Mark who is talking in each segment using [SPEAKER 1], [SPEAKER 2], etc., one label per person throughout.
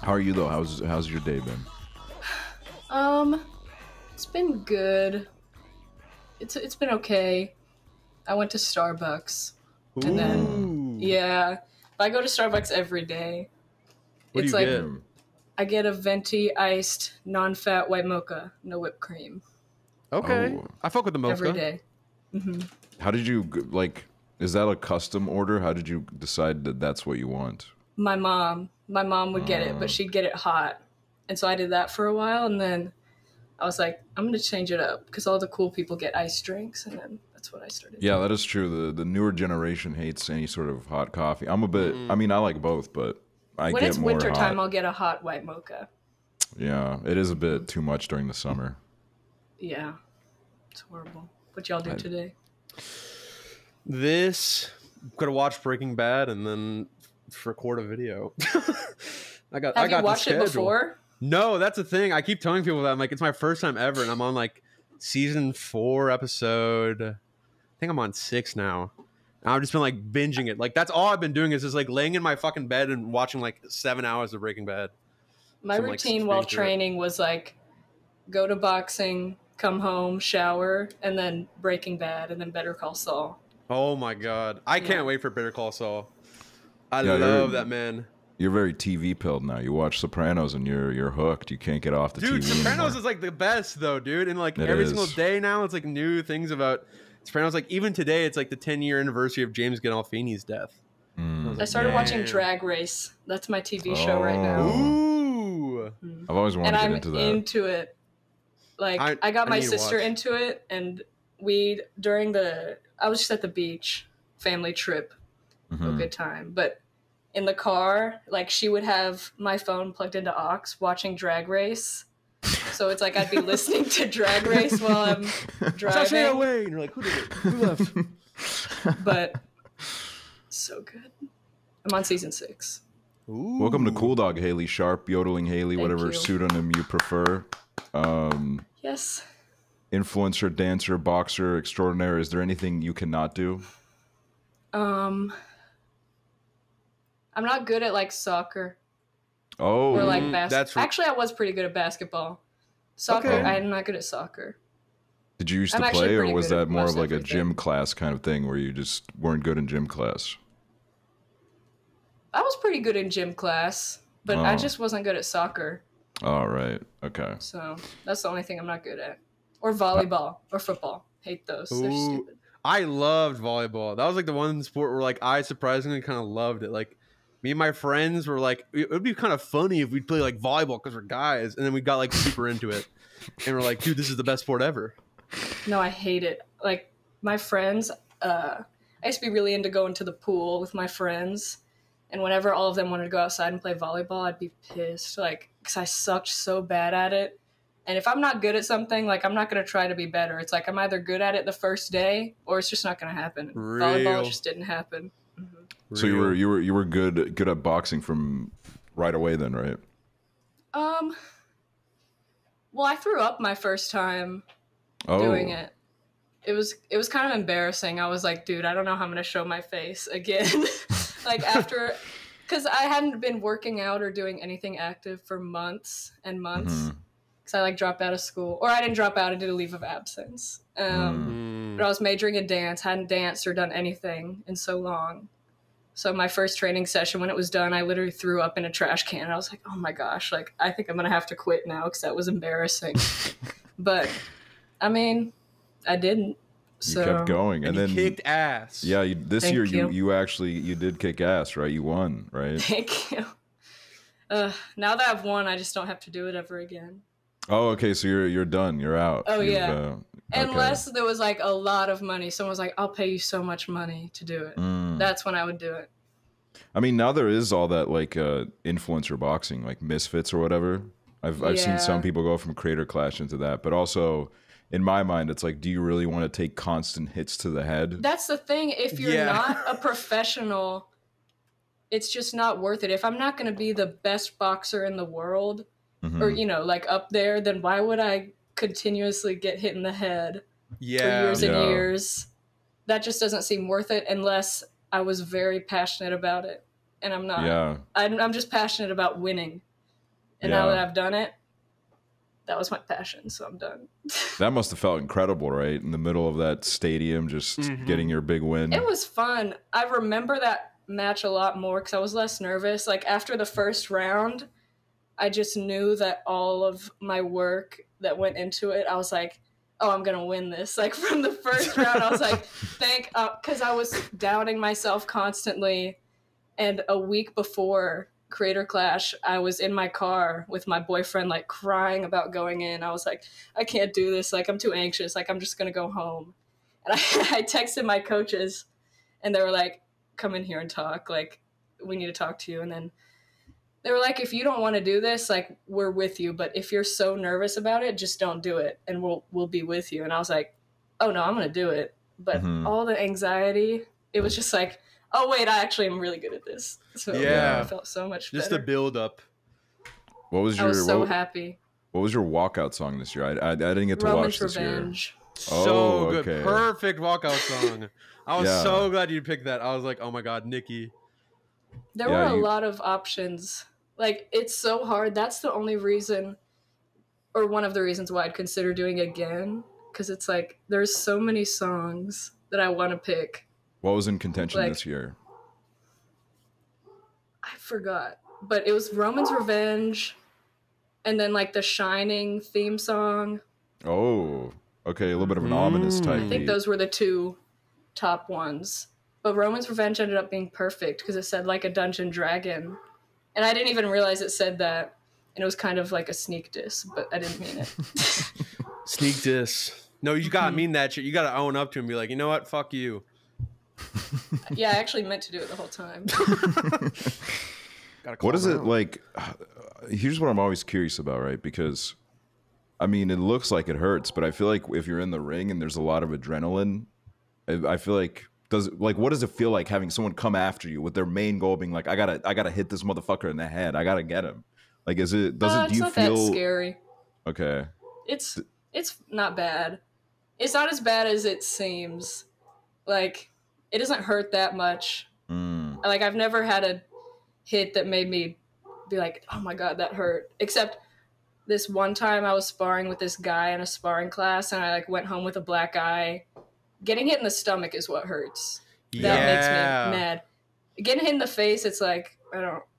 [SPEAKER 1] How are you though? How's your day been?
[SPEAKER 2] It's been good. It's been okay. I went to Starbucks, and then yeah, I go to Starbucks every day.
[SPEAKER 3] What
[SPEAKER 2] It's
[SPEAKER 3] do you
[SPEAKER 2] like
[SPEAKER 3] get?
[SPEAKER 2] I get a venti iced non-fat white mocha, no whipped cream,
[SPEAKER 3] Okay.
[SPEAKER 1] Oh.
[SPEAKER 3] I fuck with the mocha.
[SPEAKER 2] every day.
[SPEAKER 1] How did you like? Is that a custom order? How did you decide that that's what you want?
[SPEAKER 2] My mom would get it, but she'd get it hot, and so I did that for a while, and then I was like, I'm gonna change it up because all the cool people get iced drinks, and then that's what I started.
[SPEAKER 1] Yeah, that is true. The newer generation hates any sort of hot coffee. I'm a bit. I mean, I like both, but I
[SPEAKER 2] When
[SPEAKER 1] get
[SPEAKER 2] it's
[SPEAKER 1] more
[SPEAKER 2] wintertime,
[SPEAKER 1] hot.
[SPEAKER 2] I'll get a hot white mocha.
[SPEAKER 1] Yeah, it is a bit too much during the summer.
[SPEAKER 2] Yeah, it's horrible. What y'all do today?
[SPEAKER 3] Could have watched Breaking Bad and then record a video. I got
[SPEAKER 2] Have you
[SPEAKER 3] the
[SPEAKER 2] watched it
[SPEAKER 3] schedule.
[SPEAKER 2] before?
[SPEAKER 3] No, that's the thing. I keep telling people that I'm like, it's my first time ever, and I'm on like season 4 episode. I think I'm on 6 now. And I've just been like binging it. Like that's all I've been doing is just like laying in my fucking bed and watching like 7 hours of Breaking Bad.
[SPEAKER 2] My
[SPEAKER 3] So I'm, like,
[SPEAKER 2] routine while
[SPEAKER 3] speeding through it.
[SPEAKER 2] training was like go to boxing, come home, shower, and then Breaking Bad, and then Better Call Saul.
[SPEAKER 3] Oh my god, I
[SPEAKER 2] Yeah.
[SPEAKER 3] can't wait for Better Call Saul. I
[SPEAKER 1] Yeah,
[SPEAKER 3] love that man.
[SPEAKER 1] You're very TV pilled now. You watch Sopranos and you're hooked. You can't get off the
[SPEAKER 3] Dude,
[SPEAKER 1] TV
[SPEAKER 3] Sopranos
[SPEAKER 1] anymore.
[SPEAKER 3] is like the best though, dude. And like
[SPEAKER 1] It
[SPEAKER 3] every
[SPEAKER 1] is.
[SPEAKER 3] single day now, it's like new things about Sopranos. Like even today, it's like the 10-year anniversary of James Gandolfini's death.
[SPEAKER 2] I started watching
[SPEAKER 3] Damn.
[SPEAKER 2] Drag Race. That's my TV show right now.
[SPEAKER 1] Oh.
[SPEAKER 3] Ooh.
[SPEAKER 1] I've always wanted
[SPEAKER 2] And
[SPEAKER 1] to
[SPEAKER 2] I'm
[SPEAKER 1] get into that.
[SPEAKER 2] into it. Like I got
[SPEAKER 3] I
[SPEAKER 2] my
[SPEAKER 3] need to
[SPEAKER 2] sister
[SPEAKER 3] watch.
[SPEAKER 2] into it, and I was just at the beach, family trip, a good time. But in the car, like she would have my phone plugged into aux, watching Drag Race. So it's like I'd be listening to Drag Race while I'm
[SPEAKER 3] Sashay
[SPEAKER 2] driving.
[SPEAKER 3] away, and you're like, who did it? Who left?
[SPEAKER 2] But so good. I'm on season 6.
[SPEAKER 3] Ooh.
[SPEAKER 1] Welcome to COOLDOG, Haley Sharpe, YodelingHaley, whatever
[SPEAKER 2] you.
[SPEAKER 1] pseudonym you prefer.
[SPEAKER 2] Yes.
[SPEAKER 1] Influencer, dancer, boxer, extraordinaire. Is there anything you cannot do?
[SPEAKER 2] I'm not good at like soccer
[SPEAKER 1] Oh,
[SPEAKER 2] or like
[SPEAKER 3] that's
[SPEAKER 2] basketball.
[SPEAKER 3] r-
[SPEAKER 2] Actually, I was pretty good at basketball. Soccer,
[SPEAKER 3] Okay.
[SPEAKER 2] I'm not good at soccer.
[SPEAKER 1] did you used
[SPEAKER 2] I'm
[SPEAKER 1] to
[SPEAKER 2] actually
[SPEAKER 1] play, or
[SPEAKER 2] pretty
[SPEAKER 1] was
[SPEAKER 2] good at
[SPEAKER 1] that more of
[SPEAKER 2] most
[SPEAKER 1] like a
[SPEAKER 2] everything.
[SPEAKER 1] gym class kind of thing where you just weren't good in gym class?
[SPEAKER 2] I was pretty good in gym class, but I
[SPEAKER 1] Oh.
[SPEAKER 2] just wasn't good at soccer.
[SPEAKER 1] All right, okay.
[SPEAKER 2] So that's the only thing I'm not good at. Or volleyball or football. Hate those. They're
[SPEAKER 3] Ooh.
[SPEAKER 2] stupid.
[SPEAKER 3] I loved volleyball. That was like the one sport where like I surprisingly kind of loved it. Like me and my friends were like, it would be kind of funny if we'd play like volleyball because we're guys, and then we got like super into it, and we're like, dude, this is the best sport ever.
[SPEAKER 2] No, I hate it. Like my friends, I used to be really into going to the pool with my friends, and whenever all of them wanted to go outside and play volleyball, I'd be pissed, like, because I sucked so bad at it. And if I'm not good at something, like, I'm not going to try to be better. It's like I'm either good at it the first day, or it's just not going to happen.
[SPEAKER 3] Real.
[SPEAKER 2] Volleyball just didn't happen.
[SPEAKER 1] So you were good at boxing from right away then, right?
[SPEAKER 2] Well, I threw up my first time
[SPEAKER 1] Oh,
[SPEAKER 2] doing it. It was kind of embarrassing. I was like, dude, I don't know how I'm gonna show my face again. Like after, because I hadn't been working out or doing anything active for months and months. Because I like dropped out of school, or I didn't drop out. I did a leave of absence. But I was majoring in dance. Hadn't danced or done anything in so long. So my first training session, when it was done, I literally threw up in a trash can. And I was like, oh my gosh, like I think I'm gonna have to quit now because that was embarrassing. But I mean, I didn't.
[SPEAKER 1] you
[SPEAKER 2] So
[SPEAKER 1] kept going,
[SPEAKER 3] and
[SPEAKER 1] and
[SPEAKER 3] you
[SPEAKER 1] then
[SPEAKER 3] kicked ass.
[SPEAKER 1] yeah, this
[SPEAKER 2] Thank
[SPEAKER 1] year
[SPEAKER 2] you.
[SPEAKER 1] you actually did kick ass, right? You won, right?
[SPEAKER 2] Thank you. Now that I've won, I just don't have to do it ever again.
[SPEAKER 1] Oh, okay. So you're done. You're out.
[SPEAKER 2] Oh,
[SPEAKER 1] You've,
[SPEAKER 2] yeah.
[SPEAKER 1] okay.
[SPEAKER 2] Unless there was like a lot of money. Someone was like, I'll pay you so much money to do it. That's when I would do it.
[SPEAKER 1] I mean, now there is all that like influencer boxing, like Misfits or whatever. I've seen some
[SPEAKER 2] Yeah.
[SPEAKER 1] people go from Creator Clash into that, but also in my mind, it's like, do you really want to take constant hits to the head?
[SPEAKER 2] That's the thing. If you're
[SPEAKER 3] Yeah.
[SPEAKER 2] not a professional, it's just not worth it. If I'm not going to be the best boxer in the world, or, you know, like up there, then why would I continuously get hit in the head for years and
[SPEAKER 1] Yeah.
[SPEAKER 2] years? That just doesn't seem worth it unless I was very passionate about it. And I'm not.
[SPEAKER 1] Yeah.
[SPEAKER 2] I'm just passionate about winning. And now that I've done it, that was my passion, so I'm done.
[SPEAKER 1] That must have felt incredible, right? In the middle of that stadium, just getting your big win.
[SPEAKER 2] It was fun. I remember that match a lot more because I was less nervous. Like, after the first round, I just knew that all of my work that went into it, I was like, oh, I'm going to win this. Like, from the first round, I was like, because I was doubting myself constantly. And a week before Creator Clash, I was in my car with my boyfriend, like, crying about going in. I was like, I can't do this. Like, I'm too anxious. Like, I'm just going to go home. And I texted my coaches, and they were like, come in here and talk. Like, we need to talk to you. And then they were like, if you don't want to do this, like, we're with you. But if you're so nervous about it, just don't do it, and we'll be with you. And I was like, oh, no, I'm going to do it. But all the anxiety, it was just like, oh, wait, I actually am really good at this. So I felt so much better.
[SPEAKER 3] Just a build up.
[SPEAKER 1] I was
[SPEAKER 2] so happy.
[SPEAKER 1] What was your walkout song this year? I didn't get to watch this
[SPEAKER 2] Revenge.
[SPEAKER 1] year.
[SPEAKER 3] So good. Okay. Perfect walkout song. I was so glad you picked that. I was like, oh my God, Nikki.
[SPEAKER 2] There were a lot of options. Like, it's so hard. That's the only reason, or one of the reasons why I'd consider doing it again. Because it's like, there's so many songs that I want to pick.
[SPEAKER 1] What was in contention this year?
[SPEAKER 2] I forgot. But it was Roman's Revenge, and then, like, the Shining theme song.
[SPEAKER 1] Oh, okay. A little bit of an ominous type.
[SPEAKER 2] I think those were the two top ones. But Roman's Revenge ended up being perfect because it said, like, a dungeon dragon. And I didn't even realize it said that. And it was kind of like a sneak diss, but I didn't mean it.
[SPEAKER 3] Sneak diss. No, you gotta mean that shit. You gotta own up to him and be like, you know what? Fuck you.
[SPEAKER 2] Yeah, I actually meant to do it the whole time.
[SPEAKER 1] What is it like? Here's what I'm always curious about, right? Because, I mean, it looks like it hurts, but I feel like if you're in the ring and there's a lot of adrenaline, I feel like, what does it feel like having someone come after you with their main goal being like, I gotta hit this motherfucker in the head. I gotta get him. Like, do you feel? It's not that
[SPEAKER 2] scary.
[SPEAKER 1] Okay.
[SPEAKER 2] It's not bad. It's not as bad as it seems. Like, it doesn't hurt that much. Like, I've never had a hit that made me be like, oh my God, that hurt. Except this one time I was sparring with this guy in a sparring class, and I, like, went home with a black eye. Getting hit in the stomach is what hurts. That makes me mad. Getting hit in the face, it's like,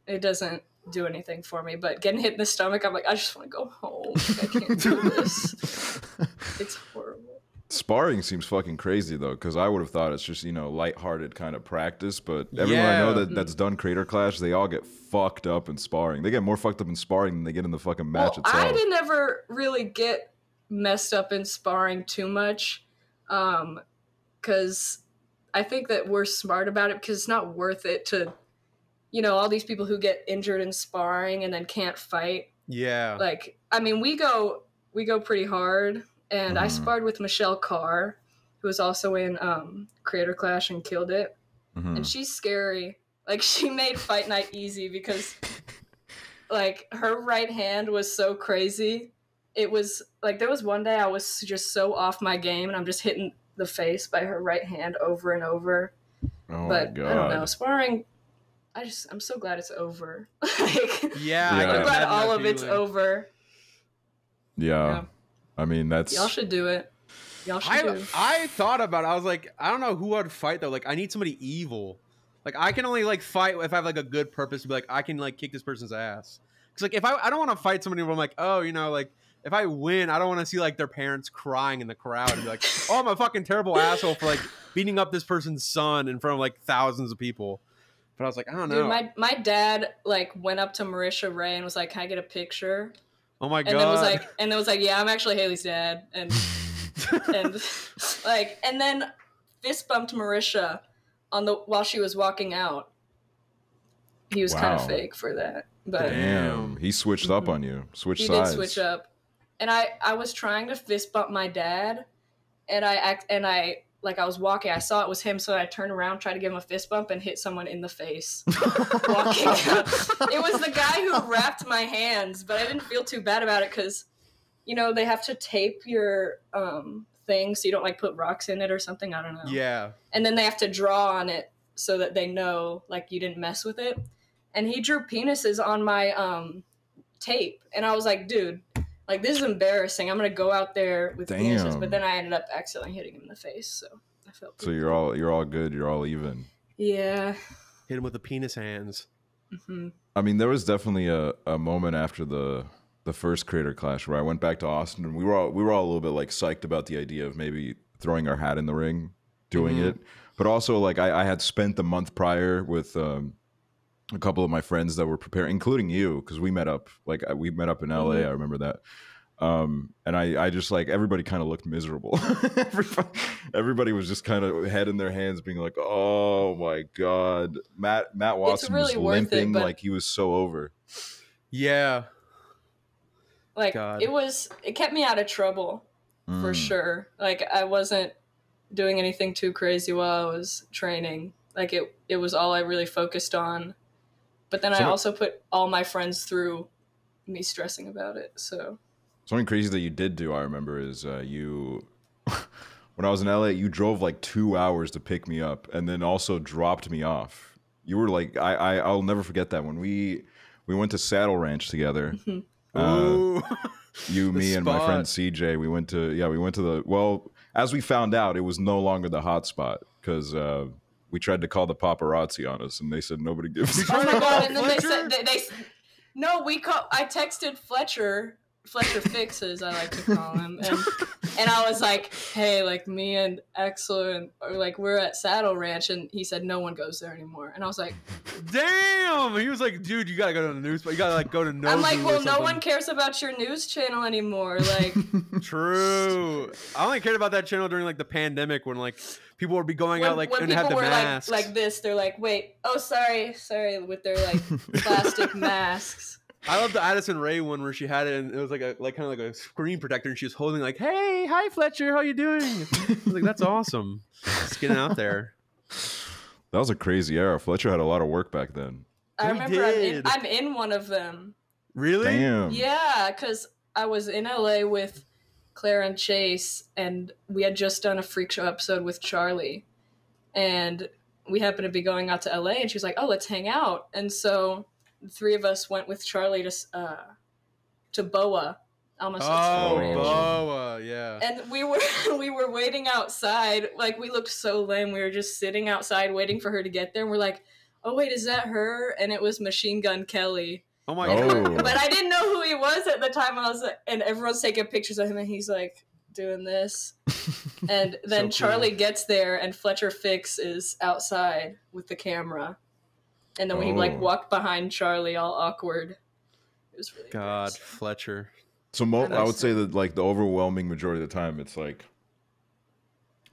[SPEAKER 2] it doesn't do anything for me. But getting hit in the stomach, I'm like, I just want to go home. Like, I can't do this. It's horrible.
[SPEAKER 1] Sparring seems fucking crazy, though, because I would have thought it's just, lighthearted kind of practice. But everyone I know that's done Creator Clash, they all get fucked up in sparring. They get more fucked up in sparring than they get in the fucking match itself.
[SPEAKER 2] I didn't ever really get messed up in sparring too much, because I think that we're smart about it, because it's not worth it to, all these people who get injured in sparring and then can't fight.
[SPEAKER 3] Yeah.
[SPEAKER 2] Like, I mean, we go pretty hard. And I sparred with Michelle Carr, who was also in Creator Clash and killed it. And she's scary. Like, she made Fight Night easy because, like, her right hand was so crazy. It was, like, there was one day I was just so off my game, and I'm just hitting the face by her right hand over and over.
[SPEAKER 1] Oh,
[SPEAKER 2] but
[SPEAKER 1] my God.
[SPEAKER 2] I don't know. Sparring, I'm so glad it's over. Like,
[SPEAKER 3] I'm
[SPEAKER 2] glad all of it's over.
[SPEAKER 1] Yeah. I mean,
[SPEAKER 2] y'all should do it.
[SPEAKER 3] I thought about it. I was like, I don't know who I'd fight though. Like, I need somebody evil. Like, I can only like fight if I have like a good purpose to be like, I can like kick this person's ass. Because like, if I don't want to fight somebody where I'm like, oh, like if I win, I don't want to see like their parents crying in the crowd and be like, oh, I'm a fucking terrible asshole for like beating up this person's son in front of like thousands of people. But I was like, I don't know.
[SPEAKER 2] Dude, my dad like went up to Marisha Ray and was like, can I get a picture?
[SPEAKER 3] Oh my God.
[SPEAKER 2] And then was like, yeah, I'm actually Haley's dad. And and then fist bumped Marisha while she was walking out. He was kind of fake for that. But
[SPEAKER 1] damn, he switched up on you. Switched sides.
[SPEAKER 2] He did switch up. And I was trying to fist bump my dad, and I I was walking, I saw it was him, so I turned around, tried to give him a fist bump, and hit someone in the face. Walking out. It was the guy who wrapped my hands, but I didn't feel too bad about it because, they have to tape your thing so you don't like put rocks in it or something. I don't know.
[SPEAKER 3] Yeah.
[SPEAKER 2] And then they have to draw on it so that they know like you didn't mess with it. And he drew penises on my tape. And I was like, dude, like, this is embarrassing. I'm going to go out there with penises. But then I ended up accidentally hitting him in the face. So I felt
[SPEAKER 1] so you're all good. You're all even.
[SPEAKER 2] Yeah.
[SPEAKER 3] Hit him with the penis hands.
[SPEAKER 2] Mm-hmm.
[SPEAKER 1] I mean, there was definitely a moment after the first Creator Clash where I went back to Austin, and we were all a little bit like psyched about the idea of maybe throwing our hat in the ring, doing it. But also, like, I had spent the month prior with a couple of my friends that were preparing, including you, because we met up in LA. I remember that. And I just, like, everybody kind of looked miserable. everybody was just kind of head in their hands being like, oh my God. Matt Watson really was limping, like he was so over.
[SPEAKER 3] Yeah.
[SPEAKER 2] Like, it kept me out of trouble for sure. Like, I wasn't doing anything too crazy while I was training. Like, it was all I really focused on. But then I also put all my friends through me stressing about it. So
[SPEAKER 1] something crazy that you did do, I remember, is you when I was in LA, you drove like 2 hours to pick me up and then also dropped me off. You were like, I'll never forget that when we went to Saddle Ranch together. You, me, and my friend CJ, we went to the, as we found out, it was no longer the hot spot because we tried to call the paparazzi on us and they said nobody gives a
[SPEAKER 2] Oh my God. And then they said, I texted Fletcher Fixes, I like to call him, and I was like, hey, like, me and Aksel we're at Saddle Ranch, and he said no one goes there anymore, and I was like,
[SPEAKER 3] damn. He was like, dude, you gotta go to the news, but you gotta, like, go to Nobu.
[SPEAKER 2] I'm like, well, no one cares about your news channel anymore, like.
[SPEAKER 3] True. I only cared about that channel during, like, the pandemic when, like, people would be going out, like, and have the masks
[SPEAKER 2] like this. They're like, wait, oh, sorry, with their, like, plastic masks.
[SPEAKER 3] I love the Addison Rae one where she had it and it was like kind of like a screen protector and she was holding like, hey, hi Fletcher, how you doing? I was like, that's awesome. Just getting out there.
[SPEAKER 1] That was a crazy era. Fletcher had a lot of work back then.
[SPEAKER 2] I remember I'm in one of them.
[SPEAKER 3] Really?
[SPEAKER 1] Damn.
[SPEAKER 2] Yeah, because I was in LA with Claire and Chase and we had just done a Freak Show episode with Charlie. And we happened to be going out to LA and she was like, oh, let's hang out. And so the three of us went with Charlie to Boa.
[SPEAKER 3] Boa, yeah.
[SPEAKER 2] And we were waiting outside. Like, we looked so lame. We were just sitting outside waiting for her to get there. And we're like, oh, wait, is that her? And it was Machine Gun Kelly.
[SPEAKER 3] Oh, my God.
[SPEAKER 2] But I didn't know who he was at the time. And everyone's taking pictures of him. And he's, like, doing this. And then so Charlie gets there. And Fletcher Fix is outside with the camera. And then we like walked behind Charlie, all awkward. It was really
[SPEAKER 3] God, Fletcher.
[SPEAKER 1] So I would say that like the overwhelming majority of the time, it's like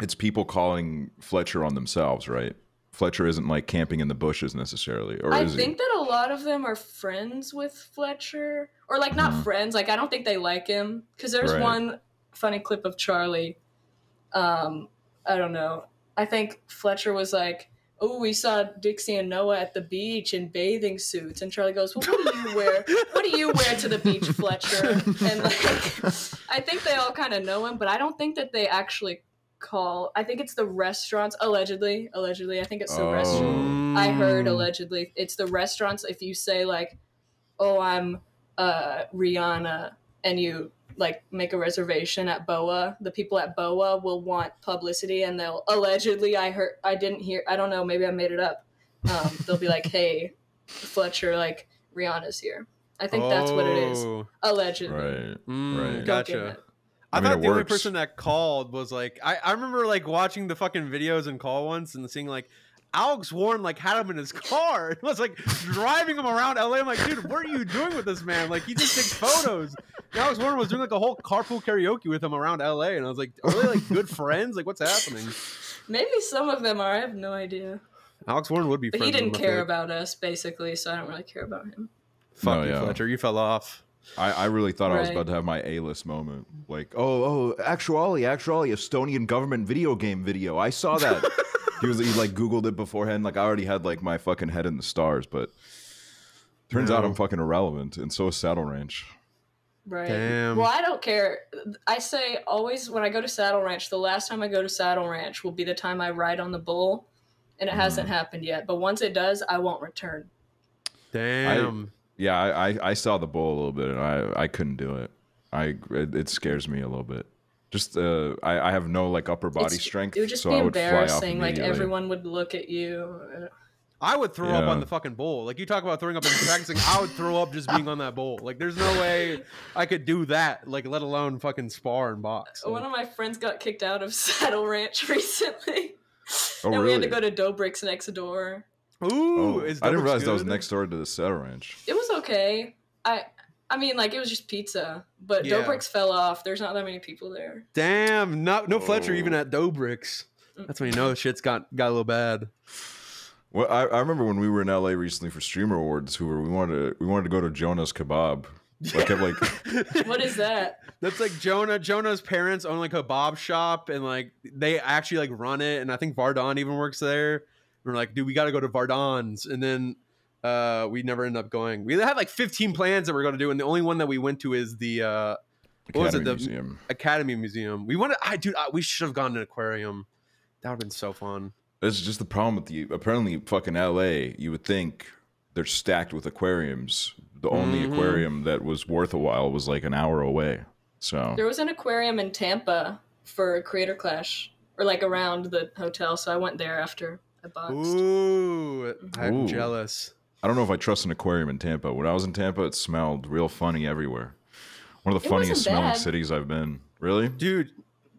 [SPEAKER 1] it's people calling Fletcher on themselves, right? Fletcher isn't like camping in the bushes necessarily, or
[SPEAKER 2] I think that a lot of them are friends with Fletcher, or like not friends. Like I don't think they like him because there's one funny clip of Charlie. I don't know. I think Fletcher was like, oh, we saw Dixie and Noah at the beach in bathing suits. And Charlie goes, well, what do you wear? What do you wear to the beach, Fletcher? And like, I think they all kind of know him, but I don't think that they actually call. I think it's the restaurants, allegedly. I think it's the restaurant. I heard allegedly. It's the restaurants. If you say like, oh, I'm Rihanna, and you like make a reservation at Boa, the people at Boa will want publicity and they'll allegedly, I don't know, maybe I made it up. They'll be like, hey, Fletcher, like Rihanna's here. I think that's what it is. Allegedly.
[SPEAKER 1] Right.
[SPEAKER 3] Gotcha. I thought the only person that called was like, I remember like watching the fucking videos and call once and seeing like, Alex Warren like had him in his car and was like driving him around LA. I'm like, dude, what are you doing with this man? Like he just takes photos. And Alex Warren was doing like a whole carpool karaoke with him around LA, and I was like, are they like good friends? Like what's happening?
[SPEAKER 2] Maybe some of them are. I have no idea.
[SPEAKER 3] Alex Warren would be
[SPEAKER 2] but
[SPEAKER 3] friends
[SPEAKER 2] he didn't
[SPEAKER 3] with
[SPEAKER 2] care about us basically, so I don't really care about him.
[SPEAKER 3] Fuck you, Fletcher. You fell off.
[SPEAKER 1] I really thought I was about to have my A-list moment. Like, actually, Estonian government video game video. I saw that. He like Googled it beforehand. Like I already had like my fucking head in the stars, but turns out I'm fucking irrelevant, and so is Saddle Ranch.
[SPEAKER 2] Right.
[SPEAKER 3] Damn.
[SPEAKER 2] Well, I don't care. I say always when I go to Saddle Ranch, the last time I go to Saddle Ranch will be the time I ride on the bull, and it hasn't happened yet. But once it does, I won't return.
[SPEAKER 3] Damn.
[SPEAKER 1] Yeah, I saw the bowl a little bit, and I couldn't do it. It scares me a little bit. Just I have no like upper body strength,
[SPEAKER 2] it would just
[SPEAKER 1] so
[SPEAKER 2] be
[SPEAKER 1] I would fly off
[SPEAKER 2] embarrassing. Like
[SPEAKER 1] immediately.
[SPEAKER 2] everyone would look at you.
[SPEAKER 3] I would throw up on the fucking bowl. Like you talk about throwing up and practicing, I would throw up just being on that bowl. Like there's no way I could do that. Like let alone fucking spar and box. Like,
[SPEAKER 2] one of my friends got kicked out of Saddle Ranch recently.
[SPEAKER 1] Oh,
[SPEAKER 2] and
[SPEAKER 1] really?
[SPEAKER 2] we had to go to Dobrik's next door.
[SPEAKER 3] ooh,
[SPEAKER 1] Oh,
[SPEAKER 3] is
[SPEAKER 1] I didn't realize that was
[SPEAKER 3] good?
[SPEAKER 1] next door to the Saddle Ranch.
[SPEAKER 2] It was okay. I mean, like, it was just pizza, but
[SPEAKER 3] Yeah.
[SPEAKER 2] Dobrik's fell off. There's not that many people there.
[SPEAKER 3] Damn, no Fletcher even at Dobrik's. That's when you know shit's got a little bad.
[SPEAKER 1] Well, I remember when we were in LA recently for Streamer Awards, Hooverr, we wanted to go to Jonah's Kebab. Like,
[SPEAKER 2] What is that?
[SPEAKER 3] That's like Jonah's parents own like a kebab shop, and like they actually like run it, and I think Vardon even works there. We're like, dude, we got to go to Vardon's, and then we never end up going. We had like 15 plans that we're going to do, and the only one that we went to is the
[SPEAKER 1] Museum.
[SPEAKER 3] Academy Museum. We wanted, we should have gone to an aquarium. That would have been so fun.
[SPEAKER 1] That's just the problem with apparently fucking LA. You would think they're stacked with aquariums. The only aquarium that was worth a while was like an hour away. So
[SPEAKER 2] There was an aquarium in Tampa for Creator Clash, or like around the hotel, so I went there after I boxed.
[SPEAKER 3] Ooh, I'm
[SPEAKER 1] Ooh.
[SPEAKER 3] jealous.
[SPEAKER 1] I don't know if I trust an aquarium in Tampa. When I was in Tampa, it smelled real funny everywhere. One of the
[SPEAKER 2] It wasn't
[SPEAKER 1] funniest smelling
[SPEAKER 2] bad.
[SPEAKER 1] cities I've been. Really?
[SPEAKER 3] Dude,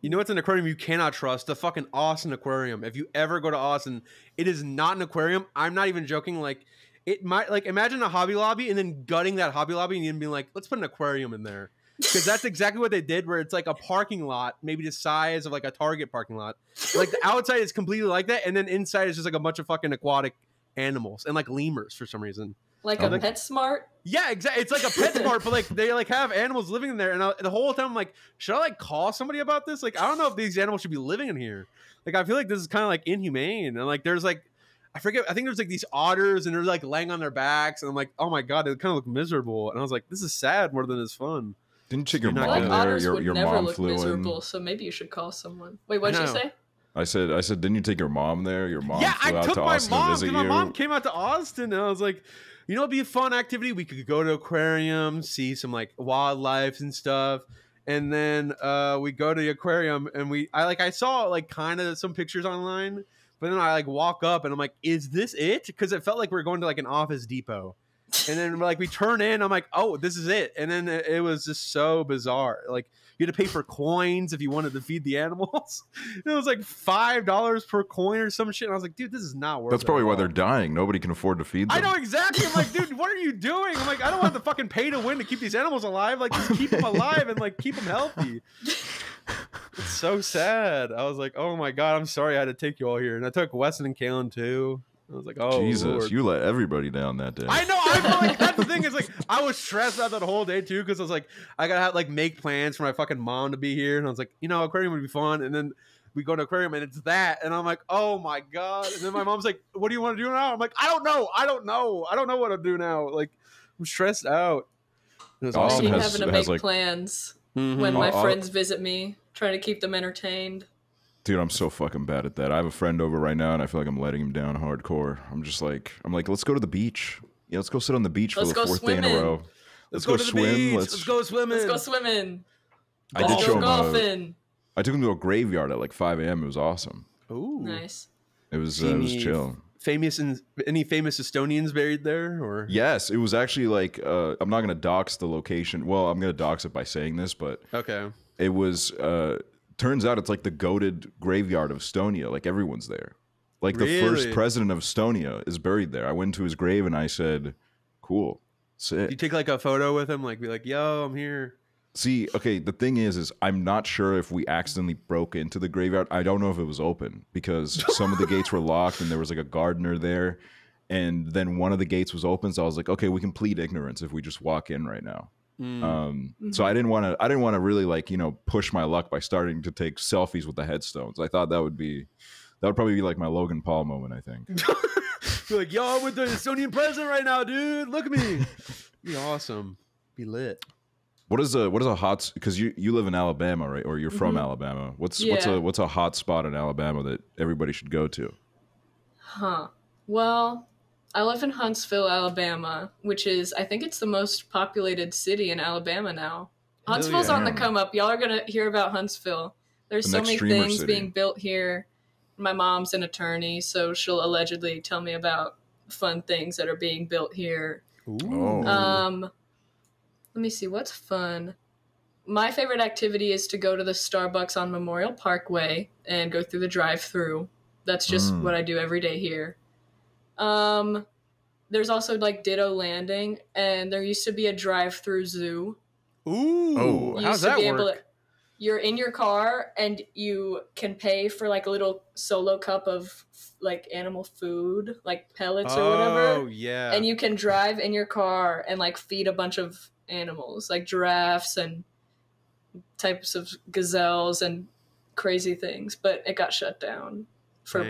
[SPEAKER 3] you know what's an aquarium you cannot trust? The fucking Austin Aquarium. If you ever go to Austin, it is not an aquarium. I'm not even joking. Like, it might, like, imagine a Hobby Lobby and then gutting that Hobby Lobby and then being like, let's put an aquarium in there. Because that's exactly what they did, where it's like a parking lot, maybe the size of like a Target parking lot. Like, the outside is completely like that, and then inside is just like a bunch of fucking aquatic animals and like lemurs for some reason.
[SPEAKER 2] Like a PetSmart?
[SPEAKER 3] Yeah, exactly. It's like a PetSmart, but like they like have animals living in there, and the whole time I'm like, should I like call somebody about this? Like, I don't know if these animals should be living in here. Like, I feel like this is kind of like inhumane, and like there's like, I forget, I think there's like these otters, and they're like laying on their backs, and I'm like, oh my god, they kind of look miserable, and I was like, this is sad more than it's fun.
[SPEAKER 1] Didn't you take your
[SPEAKER 3] You're not
[SPEAKER 1] mom
[SPEAKER 2] Like
[SPEAKER 1] there?
[SPEAKER 2] otters
[SPEAKER 1] Your
[SPEAKER 2] would never
[SPEAKER 1] mom
[SPEAKER 2] look
[SPEAKER 1] flew
[SPEAKER 2] miserable,
[SPEAKER 1] in.
[SPEAKER 2] so maybe you should call someone. Wait, what did
[SPEAKER 3] I
[SPEAKER 2] you
[SPEAKER 3] know.
[SPEAKER 2] say?
[SPEAKER 1] I said, didn't you take your mom there? Your mom
[SPEAKER 3] Yeah,
[SPEAKER 1] flew
[SPEAKER 3] I
[SPEAKER 1] out
[SPEAKER 3] took
[SPEAKER 1] to
[SPEAKER 3] my
[SPEAKER 1] Austin to
[SPEAKER 3] mom
[SPEAKER 1] visit
[SPEAKER 3] because my
[SPEAKER 1] you.
[SPEAKER 3] mom came out to Austin, and I was like, you know, it'd be a fun activity. We could go to aquarium, see some like wildlife and stuff, and then we go to the aquarium, and I saw like kind of some pictures online, but then I like walk up, and I'm like, is this it? Because it felt like we were going to like an Office Depot, and then like we turn in, I'm like, oh, this is it, and then it was just so bizarre. Like, you had to pay for coins if you wanted to feed the animals. It was like $5 per coin or some shit. And I was like, dude, this is not worth it.
[SPEAKER 1] That's probably
[SPEAKER 3] at
[SPEAKER 1] why
[SPEAKER 3] all.
[SPEAKER 1] they're dying. Nobody can afford to feed them.
[SPEAKER 3] I know exactly. I'm like, dude, what are you doing? I'm like, I don't have to fucking pay to win to keep these animals alive. Like, just keep them alive and like keep them healthy. It's so sad. I was like, oh my god, I'm sorry I had to take you all here. And I took Weston and Kalen too. I was like, oh
[SPEAKER 1] Jesus,
[SPEAKER 3] Lord.
[SPEAKER 1] you let everybody down that day.
[SPEAKER 3] I know. I feel like that's the thing is like I was stressed out that whole day too because I was like I gotta have, like make plans for my fucking mom to be here, and I was like, you know, aquarium would be fun, and then we go to aquarium and it's that, and I'm like, oh my god, and then my mom's like, what do you want to do now? I'm like, I don't know what to do now. Like, I'm stressed out. It was
[SPEAKER 1] Austin
[SPEAKER 2] I'm
[SPEAKER 3] awesome.
[SPEAKER 1] has-
[SPEAKER 2] having to make
[SPEAKER 1] like-
[SPEAKER 2] plans
[SPEAKER 3] Mhm.
[SPEAKER 2] when my
[SPEAKER 1] I'll-
[SPEAKER 2] friends visit me, trying to keep them entertained.
[SPEAKER 1] Dude, I'm so fucking bad at that. I have a friend over right now, and I feel like I'm letting him down hardcore. I'm like, let's go to the beach. Yeah, let's go sit on the beach for
[SPEAKER 2] Let's
[SPEAKER 1] the
[SPEAKER 2] go
[SPEAKER 1] fourth day in a
[SPEAKER 2] swimming.
[SPEAKER 1] row.
[SPEAKER 3] Let's go to the
[SPEAKER 1] swim.
[SPEAKER 3] beach.
[SPEAKER 1] Let's
[SPEAKER 3] Let's go swimming.
[SPEAKER 2] Let's go swimming.
[SPEAKER 1] I did
[SPEAKER 2] Let's
[SPEAKER 1] show
[SPEAKER 2] go
[SPEAKER 1] him.
[SPEAKER 2] golfing.
[SPEAKER 1] I took him to a graveyard at like 5 a.m. It was awesome.
[SPEAKER 3] Ooh.
[SPEAKER 2] Nice.
[SPEAKER 1] It was
[SPEAKER 3] Any
[SPEAKER 1] chill.
[SPEAKER 3] Any famous Estonians buried there, or
[SPEAKER 1] Yes, it was actually like I'm not gonna dox the location. Well, I'm gonna dox it by saying this, but
[SPEAKER 3] okay.
[SPEAKER 1] it was. Turns out it's like the goated graveyard of Estonia. Like everyone's there. Like the first
[SPEAKER 3] Really?
[SPEAKER 1] president of Estonia is buried there. I went to his grave and I said, "Cool, sick."
[SPEAKER 3] You take like a photo with him, like be like, "Yo, I'm here."
[SPEAKER 1] See, okay, the thing is I'm not sure if we accidentally broke into the graveyard. I don't know if it was open because some of the gates were locked and there was like a gardener there, and then one of the gates was open. So I was like, okay, we can plead ignorance if we just walk in right now. So I didn't want to really like, you know, push my luck by starting to take selfies with the headstones. I thought that would probably be like my Logan Paul moment, I think.
[SPEAKER 3] You're like, "Yo, I'm with the Estonian president right now, dude. Look at me." Be awesome. Be lit.
[SPEAKER 1] What is a hot, because you live in Alabama, right? Or you're from Alabama. What's a hot spot in Alabama that everybody should go to?
[SPEAKER 2] Huh. Well, I live in Huntsville, Alabama, which is, I think it's the most populated city in Alabama now. Huntsville's on the come up. Y'all are going to hear about Huntsville. There's so many things being built here. My mom's an attorney, so she'll allegedly tell me about fun things that are being built here.
[SPEAKER 1] Ooh.
[SPEAKER 2] Let me see, what's fun? My favorite activity is to go to the Starbucks on Memorial Parkway and go through the drive-thru. That's just what I do every day here. There's also like Ditto Landing, and there used to be a drive-through zoo.
[SPEAKER 3] Ooh, how's that work?
[SPEAKER 2] You're in your car and you can pay for like a little solo cup of like animal food, like pellets or whatever.
[SPEAKER 3] Oh, yeah.
[SPEAKER 2] And you can drive in your car and like feed a bunch of animals, like giraffes and types of gazelles and crazy things. But it got shut down for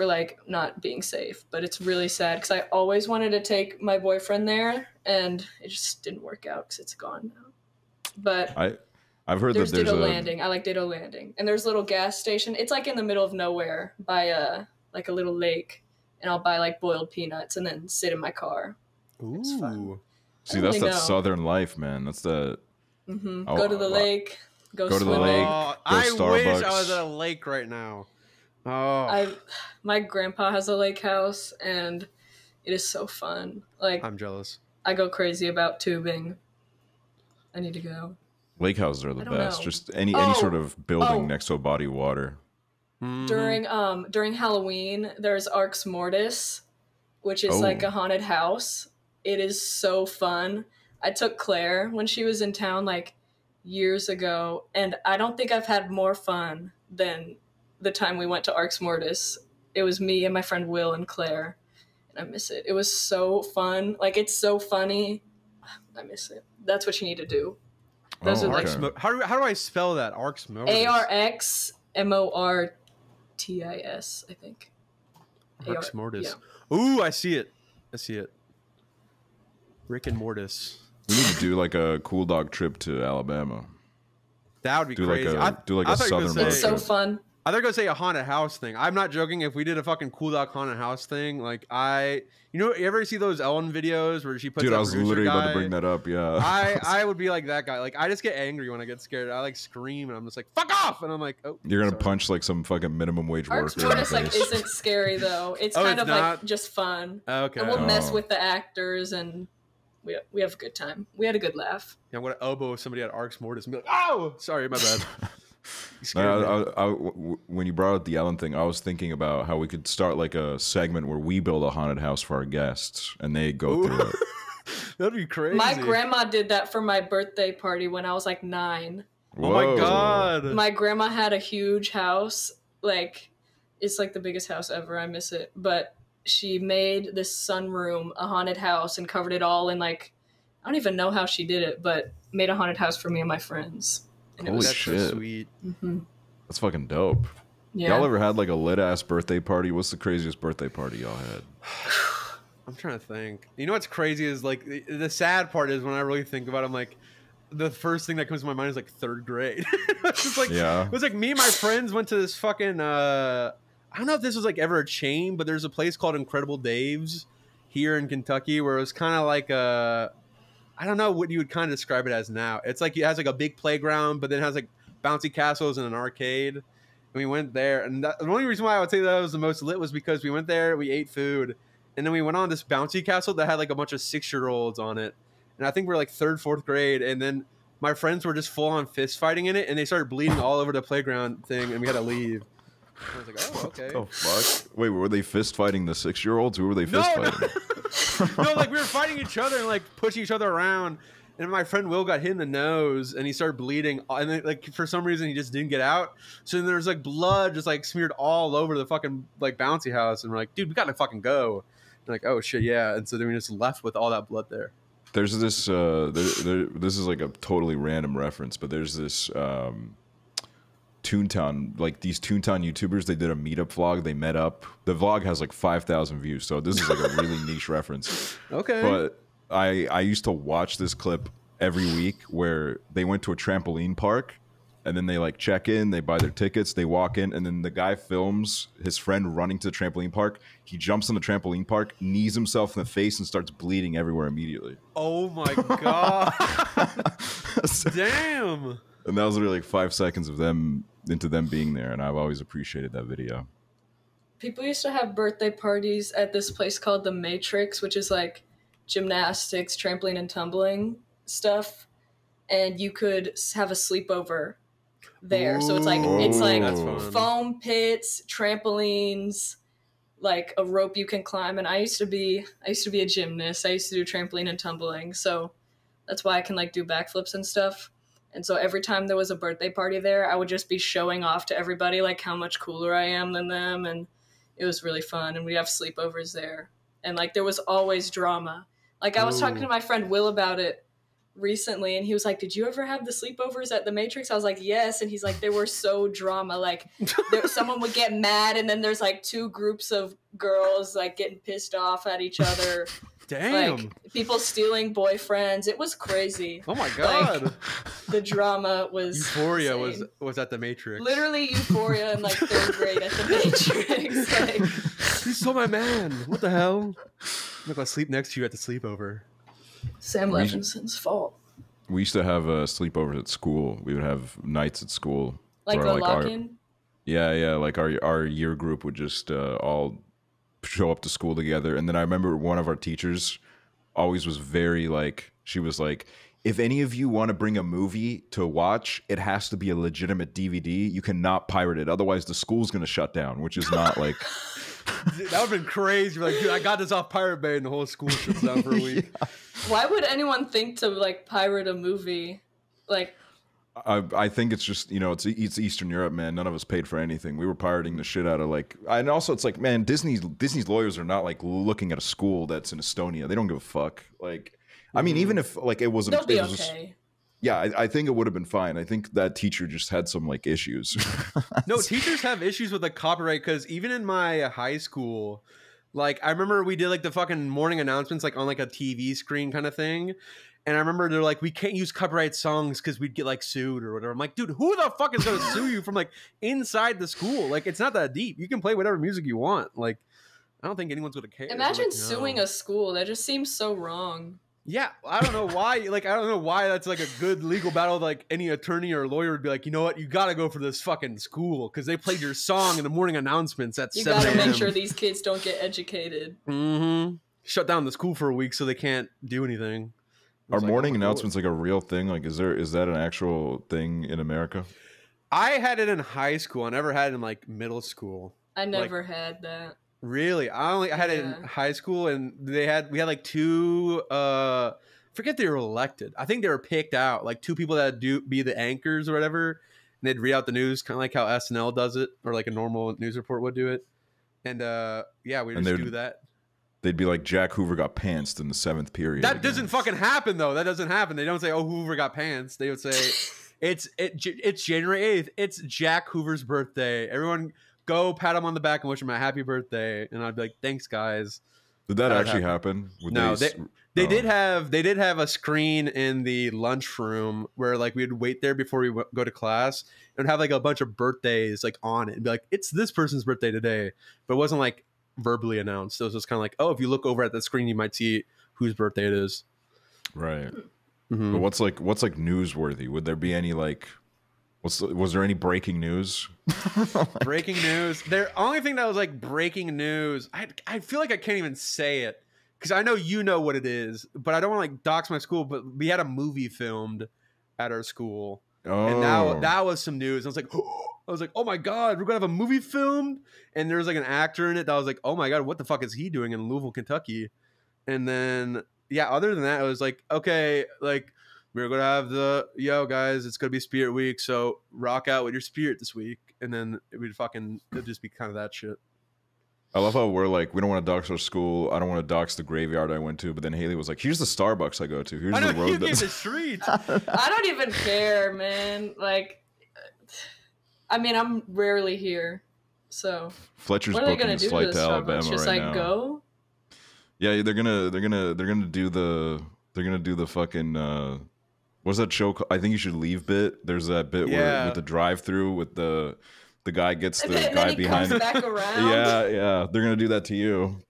[SPEAKER 2] like not being safe. But it's really sad because I always wanted to take my boyfriend there and it just didn't work out because it's gone now. But
[SPEAKER 1] I've heard
[SPEAKER 2] there's
[SPEAKER 1] that there's
[SPEAKER 2] Ditto Landing. I like Ditto Landing. And there's a little gas station. It's like in the middle of nowhere by like a little lake. And I'll buy like boiled peanuts and then sit in my car.
[SPEAKER 3] Ooh.
[SPEAKER 2] It's fun.
[SPEAKER 1] See, that's that southern life, man. That's the...
[SPEAKER 2] Go to the lake. Go
[SPEAKER 1] to the lake.
[SPEAKER 3] I wish I was at a lake right now. Oh.
[SPEAKER 2] My grandpa has a lake house and it is so fun. Like,
[SPEAKER 3] I'm jealous.
[SPEAKER 2] I go crazy about tubing. I need to go.
[SPEAKER 1] Lake houses are the best. Just any sort of building next to a body of water.
[SPEAKER 2] During Halloween, there's Arx Mortis, which is like a haunted house. It is so fun. I took Claire when she was in town like years ago, and I don't think I've had more fun than the time we went to Arx Mortis. It was me and my friend Will and Claire, and I miss it. It was so fun. Like, it's so funny. I miss it. That's what you need to do. Those are like,
[SPEAKER 3] how do I spell that? Arx Mortis.
[SPEAKER 2] ARXMORTIS, I think.
[SPEAKER 3] Arx Mortis.
[SPEAKER 2] Yeah.
[SPEAKER 3] Ooh, I see it. Rick and Mortis.
[SPEAKER 1] We need to do like a cool dog trip to Alabama.
[SPEAKER 3] That would be crazy.
[SPEAKER 1] Do like a southern.
[SPEAKER 2] It's so fun.
[SPEAKER 3] I thought you were gonna say a haunted house thing. I'm not joking. If we did a fucking cool dog haunted house thing, like you ever see those Ellen videos where she puts?
[SPEAKER 1] Dude, I was literally about to bring that up. Yeah,
[SPEAKER 3] I would be like that guy. Like, I just get angry when I get scared. I like scream and I'm just like, fuck off, and I'm like, oh. You're
[SPEAKER 1] gonna punch like some fucking minimum wage worker.
[SPEAKER 2] Arx Mortis like isn't scary though. It's kind of like just fun.
[SPEAKER 3] Okay.
[SPEAKER 2] And we'll mess with the actors and we have a good time. We had a good laugh.
[SPEAKER 3] Yeah, I'm gonna elbow somebody at Arx Mortis and be like, oh, sorry, my bad.
[SPEAKER 1] When you brought up the Ellen thing, I was thinking about how we could start like a segment where we build a haunted house for our guests and they go through it.
[SPEAKER 3] That'd be crazy.
[SPEAKER 2] My grandma did that for my birthday party when I was like 9.
[SPEAKER 3] Whoa. Oh my god.
[SPEAKER 2] My grandma had a huge house. Like, it's like the biggest house ever. I miss it. But she made this sunroom a haunted house and covered it all in like, I don't even know how she did it, but made a haunted house for me and my friends. And
[SPEAKER 1] Holy shit.
[SPEAKER 3] So sweet.
[SPEAKER 2] Mm-hmm.
[SPEAKER 1] That's fucking dope.
[SPEAKER 2] Yeah.
[SPEAKER 1] Y'all ever had like a lit ass birthday party? What's the craziest birthday party y'all had?
[SPEAKER 3] I'm trying to think. You know what's crazy is like the sad part is when I really think about it, I'm like, the first thing that comes to my mind is like 3rd grade. It's like, it was like me and my friends went to this fucking I don't know if this was like ever a chain, but there's a place called Incredible Dave's here in Kentucky where it was kind of like I don't know what you would kind of describe it as now. It's like it has like a big playground, but then it has like bouncy castles and an arcade. And we went there, and the only reason why I would say that was the most lit was because we went there, we ate food, and then we went on this bouncy castle that had like a bunch of 6-year-olds on it. And I think we were like 3rd, 4th grade, and then my friends were just full on fist fighting in it, and they started bleeding all over the playground thing, and we had to leave. I was like, oh, okay.
[SPEAKER 1] What the fuck? Wait, were they fist fighting the 6-year-olds? Who were they fist fighting?
[SPEAKER 3] No, like we were fighting each other and like pushing each other around. And my friend Will got hit in the nose and he started bleeding. And then, like, for some reason, he just didn't get out. So then there's like blood just like smeared all over the fucking like bouncy house. And we're like, dude, we gotta fucking go. And like, oh shit, yeah. And so then we just left with all that blood there.
[SPEAKER 1] There's this, this is like a totally random reference, but there's this Toontown, like these Toontown YouTubers, they did a meetup vlog. They met up. The vlog has like 5,000 views, so this is like a really niche reference.
[SPEAKER 3] Okay.
[SPEAKER 1] But I used to watch this clip every week where they went to a trampoline park and then they like check in, they buy their tickets, they walk in, and then the guy films his friend running to the trampoline park. He jumps on the trampoline park, knees himself in the face, and starts bleeding everywhere immediately.
[SPEAKER 3] Oh my god! Damn.
[SPEAKER 1] And that was literally like 5 seconds of them being there, and I've always appreciated that video.
[SPEAKER 2] People used to have birthday parties at this place called the Matrix, which is like gymnastics, trampoline and tumbling stuff, and you could have a sleepover there. So it's like foam pits, trampolines, like a rope you can climb. And I used to be a gymnast. I used to do trampoline and tumbling, so that's why I can like do backflips and stuff. And so every time there was a birthday party there, I would just be showing off to everybody like how much cooler I am than them, and it was really fun. And we'd have sleepovers there, and like there was always drama. Like I was talking to my friend Will about it recently, and he was like, "Did you ever have the sleepovers at the Matrix?" I was like, "Yes." And he's like, "They were so drama. Like someone would get mad, and then there's like two groups of girls like getting pissed off at each other."
[SPEAKER 3] Damn.
[SPEAKER 2] Like people stealing boyfriends. It was crazy.
[SPEAKER 3] Oh my god.
[SPEAKER 2] Like, the drama was
[SPEAKER 3] Euphoria
[SPEAKER 2] insane.
[SPEAKER 3] was at the Matrix.
[SPEAKER 2] Literally Euphoria in like 3rd grade at the Matrix. Like,
[SPEAKER 3] you stole my man. What the hell? I'm gonna sleep next to you at the sleepover.
[SPEAKER 2] Sam Levinson's fault.
[SPEAKER 1] We used to have sleepovers at school. We would have nights at school.
[SPEAKER 2] Like
[SPEAKER 1] where,
[SPEAKER 2] a lock-in?
[SPEAKER 1] Yeah. Like our year group would just all show up to school together. And then I remember one of our teachers always was very like, she was like, if any of you want to bring a movie to watch, it has to be a legitimate DVD. You cannot pirate it. Otherwise, the school's going to shut down, which is not like...
[SPEAKER 3] Dude, that would have been crazy. You're like, dude, I got this off Pirate Bay, and the whole school shuts down for a week.
[SPEAKER 1] Yeah.
[SPEAKER 2] Why would anyone think to like pirate a movie? Like...
[SPEAKER 1] I think it's just, you know, it's Eastern Europe, man. None of us paid for anything. We were pirating the shit out of like, and also it's like, man, Disney's lawyers are not like looking at a school that's in Estonia. They don't give a fuck. Like, I mean, even if like it wasn't,
[SPEAKER 2] they'll be
[SPEAKER 1] it was
[SPEAKER 2] okay.
[SPEAKER 1] Yeah, I think it would have been fine. I think that teacher just had some like issues.
[SPEAKER 3] No, teachers have issues with the copyright because even in my high school, like I remember we did like the fucking morning announcements like on like a TV screen kind of thing. And I remember they're like, we can't use copyright songs because we'd get like sued or whatever. I'm like, dude, who the fuck is going to sue you from like inside the school? Like, it's not that deep. You can play whatever music you want. Like, I don't think anyone's going to care.
[SPEAKER 2] Imagine
[SPEAKER 3] like,
[SPEAKER 2] suing a school. That just seems so wrong.
[SPEAKER 3] Yeah, I don't know why. Like, I don't know why that's like a good legal battle. Like, any attorney or lawyer would be like, you know what? You got to go for this fucking school because they played your song in the morning announcements at 7 a.m.
[SPEAKER 2] You got to make sure these kids don't get educated.
[SPEAKER 3] Mm-hmm. Shut down the school for a week so they can't do anything.
[SPEAKER 1] Are morning announcements like a real thing? Like, is that an actual thing in America?
[SPEAKER 3] I had it in high school. I never had it in like middle school.
[SPEAKER 2] I never had that.
[SPEAKER 3] Really? I had it in high school, and we had like two. Forget they were elected. I think they were picked out, like two people that be the anchors or whatever, and they'd read out the news, kind of like how SNL does it, or like a normal news report would do it. And we would just do that. They'd
[SPEAKER 1] be like, Jack Hooverr got pantsed in the 7th period.
[SPEAKER 3] That doesn't fucking happen, though. That doesn't happen. They don't say, oh, Hooverr got pants. They would say, it's January 8th. It's Jack Hoover's birthday. Everyone go pat him on the back and wish him a happy birthday. And I'd be like, thanks, guys.
[SPEAKER 1] Did that actually happen?
[SPEAKER 3] No, they did have a screen in the lunchroom where like we'd wait there before we go to class and have like a bunch of birthdays like on it and be like, it's this person's birthday today. But it wasn't like verbally announced. It was just kind of like, oh, if you look over at the screen, you might see whose birthday it is.
[SPEAKER 1] Right. Mm-hmm. But what's like newsworthy? Would there be any like, was there any breaking news?
[SPEAKER 3] Breaking news. The only thing that was like breaking news, I feel like I can't even say it because I know you know what it is, but I don't want to like dox my school. But we had a movie filmed at our school, and that was some news. I was like, oh my god, we're gonna have a movie filmed, and there was like an actor in it that was like, oh my god, what the fuck is he doing in Louisville, Kentucky? And then other than that, it was like, okay, like we're gonna have guys, it's gonna be Spirit Week, so rock out with your spirit this week, and then it'd just be kind of that shit.
[SPEAKER 1] I love how we're like, we don't want to dox our school. I don't want to dox the graveyard I went to. But then Haley was like, here's the Starbucks I go to. Here's the road.
[SPEAKER 3] The street.
[SPEAKER 2] I don't even care, man. Like, I mean, I'm rarely here, so
[SPEAKER 1] Fletcher's
[SPEAKER 2] what are they
[SPEAKER 1] booking
[SPEAKER 2] gonna
[SPEAKER 1] a
[SPEAKER 2] do
[SPEAKER 1] flight
[SPEAKER 2] to
[SPEAKER 1] to Alabama
[SPEAKER 2] Starbucks? Just
[SPEAKER 1] right
[SPEAKER 2] like
[SPEAKER 1] now.
[SPEAKER 2] Go?
[SPEAKER 1] Yeah, they're gonna do the fucking What's that show called? I think you should leave bit. There's that bit where with the drive-through with the guy gets the guy behind.
[SPEAKER 2] Comes back around.
[SPEAKER 1] Yeah. They're gonna do that to you.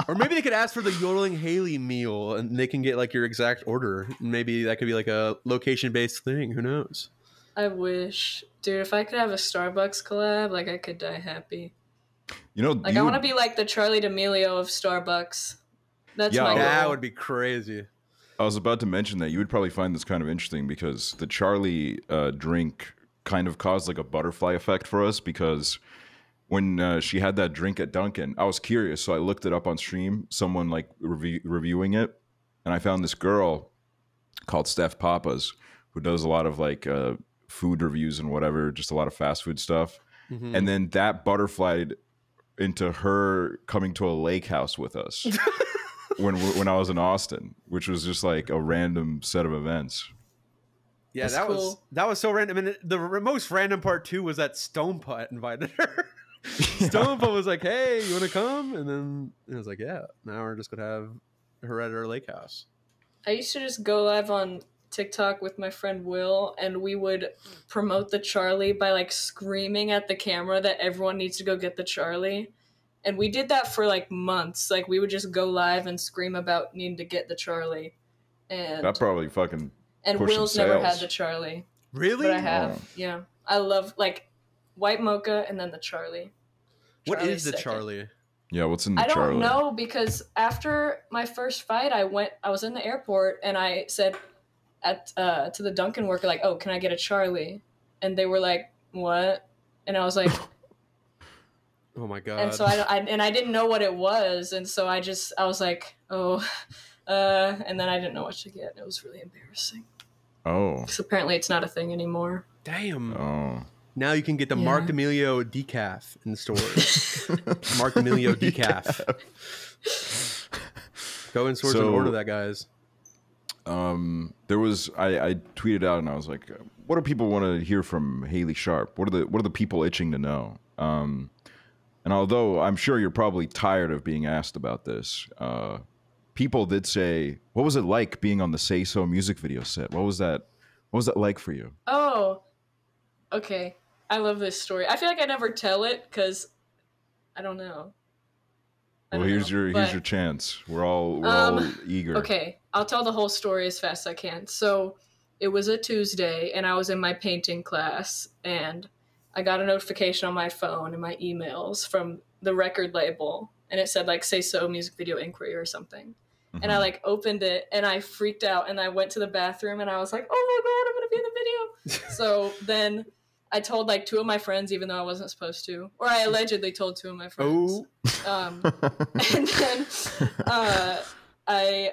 [SPEAKER 3] Or maybe they could ask for the YodelingHaley meal, and they can get like your exact order. Maybe that could be like a location-based thing. Who knows?
[SPEAKER 2] I wish, dude. If I could have a Starbucks collab, like I could die happy.
[SPEAKER 1] You know,
[SPEAKER 2] like I want to be like the Charlie D'Amelio of Starbucks. That's my goal.
[SPEAKER 3] That would be crazy.
[SPEAKER 1] I was about to mention that you would probably find this kind of interesting because the Charlie drink kind of caused like a butterfly effect for us because when she had that drink at Dunkin', I was curious, so I looked it up on stream, someone like reviewing it, and I found this girl called Steph Papas who does a lot of like food reviews and whatever, just a lot of fast food stuff. Mm-hmm. And then that butterflied into her coming to a lake house with us when I was in Austin, which was just like a random set of events.
[SPEAKER 3] Yeah, that was so random. And the most random part too was that Stoneputt invited her. Stoneputt was like, "Hey, you want to come?" And then I was like, "Yeah." Now we're just gonna have her at our lake house.
[SPEAKER 2] I used to just go live on TikTok with my friend Will, and we would promote the Charlie by like screaming at the camera that everyone needs to go get the Charlie. And we did that for like months. Like we would just go live and scream about needing to get the Charlie. And
[SPEAKER 1] that probably fucking
[SPEAKER 2] and Will's never had the Charlie.
[SPEAKER 3] Really?
[SPEAKER 2] But I have. Oh. Yeah. I love like white mocha and then the Charlie.
[SPEAKER 3] What is the Charlie?
[SPEAKER 1] Yeah, what's in the Charlie?
[SPEAKER 2] I don't know because after my first fight I was in the airport and I said to the Dunkin' worker like, "Oh, can I get a Charlie?" And they were like, "What?" And I was like,
[SPEAKER 3] "Oh my god!"
[SPEAKER 2] And so I didn't know what it was, and so I was like, "Oh," and then I didn't know what to get. It was really embarrassing.
[SPEAKER 1] Oh,
[SPEAKER 2] because apparently it's not a thing anymore.
[SPEAKER 3] Damn.
[SPEAKER 1] Oh.
[SPEAKER 3] Now you can get the Mark D'Amelio decaf in the stores. Mark D'Amelio decaf. Go in stores and order that, guys.
[SPEAKER 1] There was I tweeted out and I was like, what do people want to hear from Haley Sharpe? What are the people itching to know? And although I'm sure you're probably tired of being asked about this, people did say, what was it like being on the Say So music video set? What was that like for you?
[SPEAKER 2] Oh, okay. I love this story. I feel like I never tell it because I don't know.
[SPEAKER 1] Here's your chance. We're all eager.
[SPEAKER 2] Okay, I'll tell the whole story as fast as I can. So it was a Tuesday, and I was in my painting class, and I got a notification on my phone and my emails from the record label, and it said like "Say So music video inquiry" or something. Mm-hmm. And I like opened it, and I freaked out, and I went to the bathroom, and I was like, "Oh my god, I'm gonna be in the video!" So then I told like two of my friends, even though I wasn't supposed to, or I allegedly told two of my friends. And then I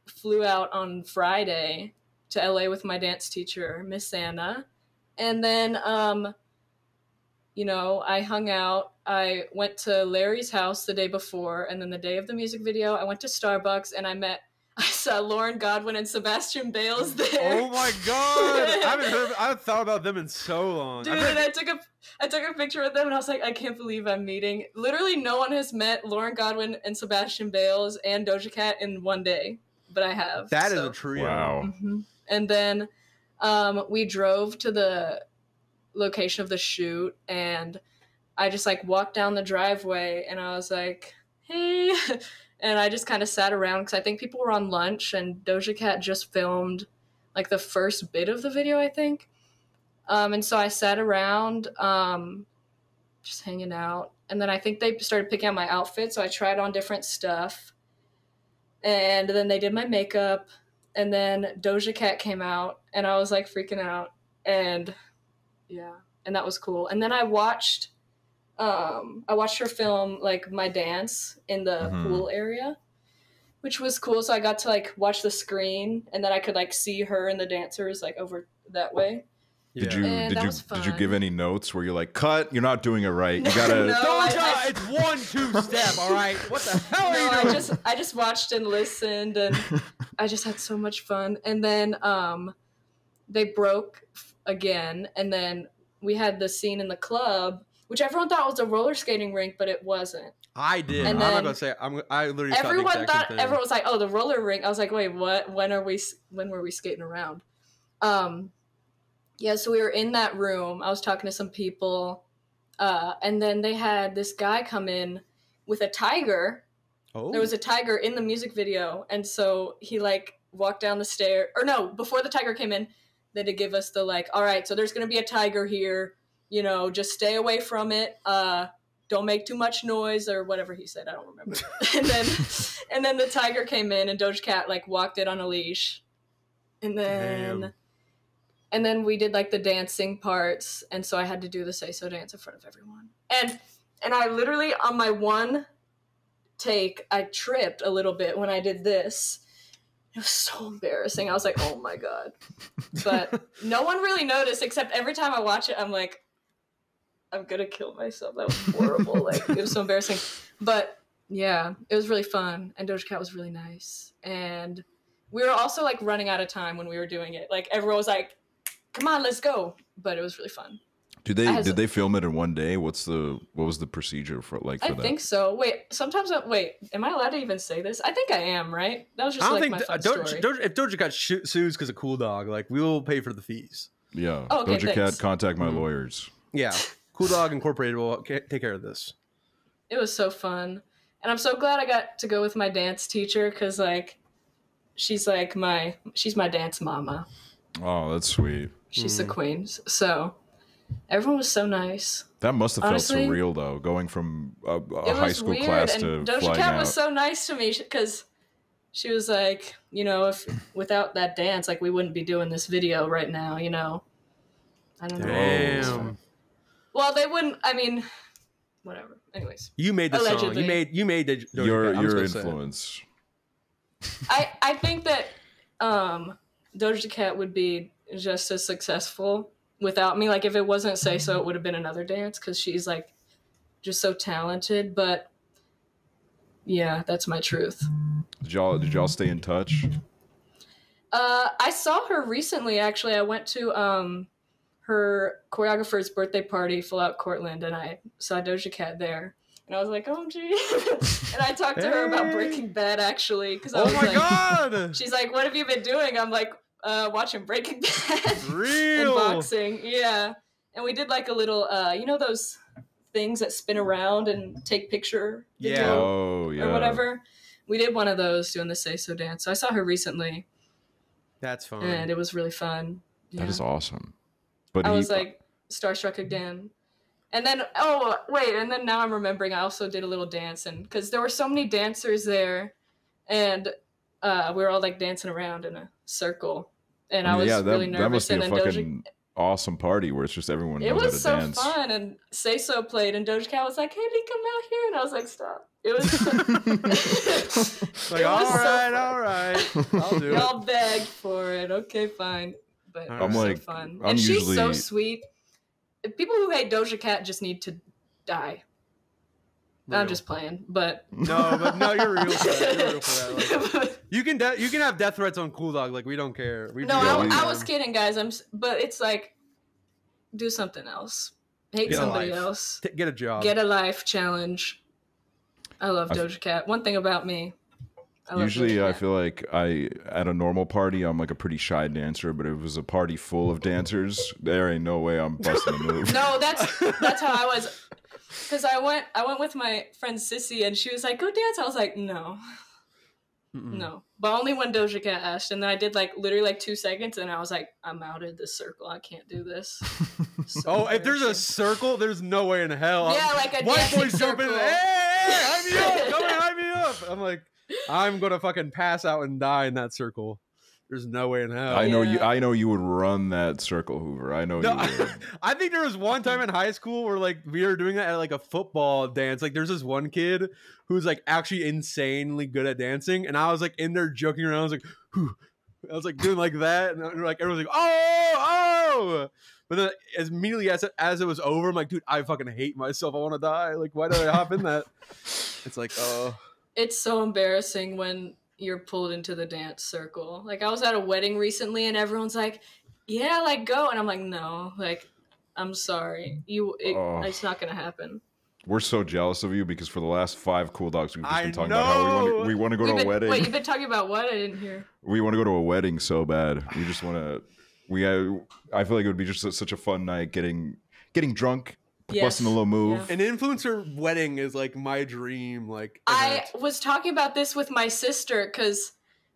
[SPEAKER 2] flew out on Friday to LA with my dance teacher, Miss Anna. And then, I hung out. I went to Larry's house the day before. And then the day of the music video, I went to Starbucks and I saw Lauren Godwin and Sebastian Bales there.
[SPEAKER 3] Oh my god! I haven't thought about them in so long.
[SPEAKER 2] Dude, and I took a picture with them and I was like, I can't believe I'm meeting. Literally no one has met Lauren Godwin and Sebastian Bales and Doja Cat in one day, but I have.
[SPEAKER 3] That is a trio.
[SPEAKER 1] Wow.
[SPEAKER 2] Mm-hmm. And then we drove to the location of the shoot and I just like walked down the driveway and I was like, hey. And I just kind of sat around because I think people were on lunch and Doja Cat just filmed like the first bit of the video, I think. And so I sat around just hanging out. And then I think they started picking out my outfit. So I tried on different stuff. And then they did my makeup. And then Doja Cat came out and I was like freaking out. And yeah, and that was cool. And then I watched her film like my dance in the pool area, which was cool. So I got to like watch the screen and then I could like see her and the dancers like over that way.
[SPEAKER 1] Yeah. Did you give any notes where you're like, cut, you're not doing it right. You gotta
[SPEAKER 3] it's 1-2 step, all right? What the hell are you doing?
[SPEAKER 2] I just watched and listened and I just had so much fun. And then they broke again and then we had the scene in the club which everyone thought was a roller skating rink, but it wasn't.
[SPEAKER 3] I did.
[SPEAKER 2] And
[SPEAKER 3] I'm not
[SPEAKER 2] then
[SPEAKER 3] gonna say. I literally
[SPEAKER 2] everyone
[SPEAKER 3] thought the exact same thing.
[SPEAKER 2] everyone was like, "Oh, the roller rink." I was like, "Wait, what? When were we skating around?" Yeah, so we were in that room. I was talking to some people, and then they had this guy come in with a tiger.
[SPEAKER 3] Oh.
[SPEAKER 2] There was a tiger in the music video, and so he like walked down the stair. Or no, before the tiger came in, they did give us the like, all right, so there's gonna be a tiger here. You know, just stay away from it. Don't make too much noise or whatever he said. I don't remember. and then the tiger came in, and Doja Cat like walked it on a leash, and then.
[SPEAKER 3] Damn.
[SPEAKER 2] And then we did like the dancing parts, and so I had to do the say so dance in front of everyone. And I literally on my one take, I tripped a little bit when I did this. It was so embarrassing. I was like, oh my God. But no one really noticed, except every time I watch it, I'm like, I'm gonna kill myself. That was horrible. Like, it was so embarrassing. But yeah, it was really fun, and Doja Cat was really nice. And we were also like running out of time when we were doing it. Like everyone was like, come on, let's go. But it was really fun.
[SPEAKER 1] Did they film it in one day? What was the procedure for that?
[SPEAKER 2] I think so. Wait, am I allowed to even say this? I think I am, right? That was just like my fun story.
[SPEAKER 3] If Doja Cat sues because of COOLDOG, like we will pay for the fees.
[SPEAKER 1] Yeah.
[SPEAKER 2] Oh, okay,
[SPEAKER 1] Doja Cat, contact my lawyers.
[SPEAKER 3] Yeah. COOLDOG Incorporated will take care of this.
[SPEAKER 2] It was so fun. And I'm so glad I got to go with my dance teacher because like she's my dance mama.
[SPEAKER 1] Oh, that's sweet.
[SPEAKER 2] She's the queen. So everyone was so nice.
[SPEAKER 1] That must have felt surreal, though, going from a high school
[SPEAKER 2] weird.
[SPEAKER 1] class
[SPEAKER 2] and
[SPEAKER 1] to
[SPEAKER 2] Doja
[SPEAKER 1] flying
[SPEAKER 2] Cat
[SPEAKER 1] out.
[SPEAKER 2] was so nice to me because she was like, you know, if without that dance, like we wouldn't be doing this video right now, you know. I don't know.
[SPEAKER 3] Damn.
[SPEAKER 2] Well, they wouldn't. I mean, whatever. Anyways,
[SPEAKER 3] You made the song.
[SPEAKER 2] Allegedly.
[SPEAKER 3] You made the Doja
[SPEAKER 1] Your
[SPEAKER 3] Cat. I'm just gonna say it.
[SPEAKER 1] influence.
[SPEAKER 2] I think that Doja Cat would be just as successful without me. Like if it wasn't Say So, it would have been another dance because she's like just so talented. But yeah, that's my truth.
[SPEAKER 1] Did y'all stay in touch?
[SPEAKER 2] I saw her recently. Actually, I went to her choreographer's birthday party, Full Out Cortland, and I saw Doja Cat there. And I was like, oh, gee. And I talked to her about Breaking Bad, actually. Cause I was
[SPEAKER 3] my
[SPEAKER 2] like,
[SPEAKER 3] God!
[SPEAKER 2] She's like, what have you been doing? I'm like, watching Breaking Bad.
[SPEAKER 3] Real!
[SPEAKER 2] And boxing, yeah. And we did like a little, you know those things that spin around and take picture video
[SPEAKER 3] Yeah.
[SPEAKER 1] Oh, yeah.
[SPEAKER 2] or whatever? We did one of those doing the Say So dance. So I saw her recently,
[SPEAKER 3] That's fun.
[SPEAKER 2] and it was really fun.
[SPEAKER 1] That
[SPEAKER 2] Yeah.
[SPEAKER 1] is awesome. But
[SPEAKER 2] I was like starstruck again. And then, and then now I'm remembering I also did a little dance, and because there were so many dancers there, and we were all like dancing around in a circle, and I was really nervous.
[SPEAKER 1] That must be
[SPEAKER 2] and
[SPEAKER 1] a
[SPEAKER 2] then
[SPEAKER 1] fucking awesome party where it's just everyone knows
[SPEAKER 2] it
[SPEAKER 1] how to
[SPEAKER 2] was so
[SPEAKER 1] dance.
[SPEAKER 2] fun, and Say So played, and Doja Cat was like, "Haley, come out here," and I was like, "Stop!" It was
[SPEAKER 3] Like, all right, I'll do it.
[SPEAKER 2] Y'all begged for it. Okay, fine, but it was so fun,
[SPEAKER 1] I'm
[SPEAKER 2] and she's so
[SPEAKER 1] usually-
[SPEAKER 2] sweet. People who hate Doja Cat just need to die.
[SPEAKER 3] Real.
[SPEAKER 2] I'm just playing, but
[SPEAKER 3] No, you're real for that. You're real for that. Like, you can have death threats on COOLDOG. Like we don't care. We
[SPEAKER 2] no,
[SPEAKER 3] do all the
[SPEAKER 2] I
[SPEAKER 3] time.
[SPEAKER 2] was kidding, guys. But it's like, do something else. Hate
[SPEAKER 3] Get a
[SPEAKER 2] somebody
[SPEAKER 3] life.
[SPEAKER 2] else.
[SPEAKER 3] Get a job.
[SPEAKER 2] Get a life challenge. I love Doja Cat. One thing about me.
[SPEAKER 1] Usually I feel like at a normal party I'm like a pretty shy dancer, but if it was a party full of dancers, there ain't no way I'm busting a move.
[SPEAKER 2] No, that's how I was. Because I went with my friend Sissy, and she was like, "Go dance." I was like, "No, no," but only when Doja Cat asked. And then I did like literally like 2 seconds, and I was like, "I'm out of this circle. I can't do this." So
[SPEAKER 3] if there's a
[SPEAKER 2] embarrassing.
[SPEAKER 3] circle, there's no way in hell.
[SPEAKER 2] Yeah, like a
[SPEAKER 3] white
[SPEAKER 2] dancing
[SPEAKER 3] boys jumping.
[SPEAKER 2] circle.
[SPEAKER 3] Hey, hype me up! Come here, hype me up! I'm like, I'm gonna fucking pass out and die in that circle. There's no way in hell.
[SPEAKER 1] I know
[SPEAKER 2] Yeah.
[SPEAKER 1] I know you would run that circle, Hooverr. I know
[SPEAKER 3] No,
[SPEAKER 1] you would.
[SPEAKER 3] I think there was one time in high school where like we were doing that at like a football dance. Like there's this one kid who's like actually insanely good at dancing, and I was like in there joking around. I was like, whew. I was like doing like that, and like everyone's like, oh. But then as immediately as it was over, I'm like, dude, I fucking hate myself. I want to die. Like, why did I hop in that? It's like, oh.
[SPEAKER 2] It's so embarrassing when you're pulled into the dance circle. Like I was at a wedding recently, and everyone's like, "Yeah, like go," and I'm like, "No, like I'm sorry. It's not gonna happen.
[SPEAKER 1] We're so jealous of you because for the last 5 cool dogs, we've just been talking about how we want to go to a wedding.
[SPEAKER 2] Wait, you've been talking about what? I didn't hear.
[SPEAKER 1] We want to go to a wedding so bad. We just want to. I feel like it would be just such a fun night, getting drunk, busting a little move.
[SPEAKER 3] Yeah. An influencer wedding is like my dream. Like
[SPEAKER 2] I was talking about this with my sister because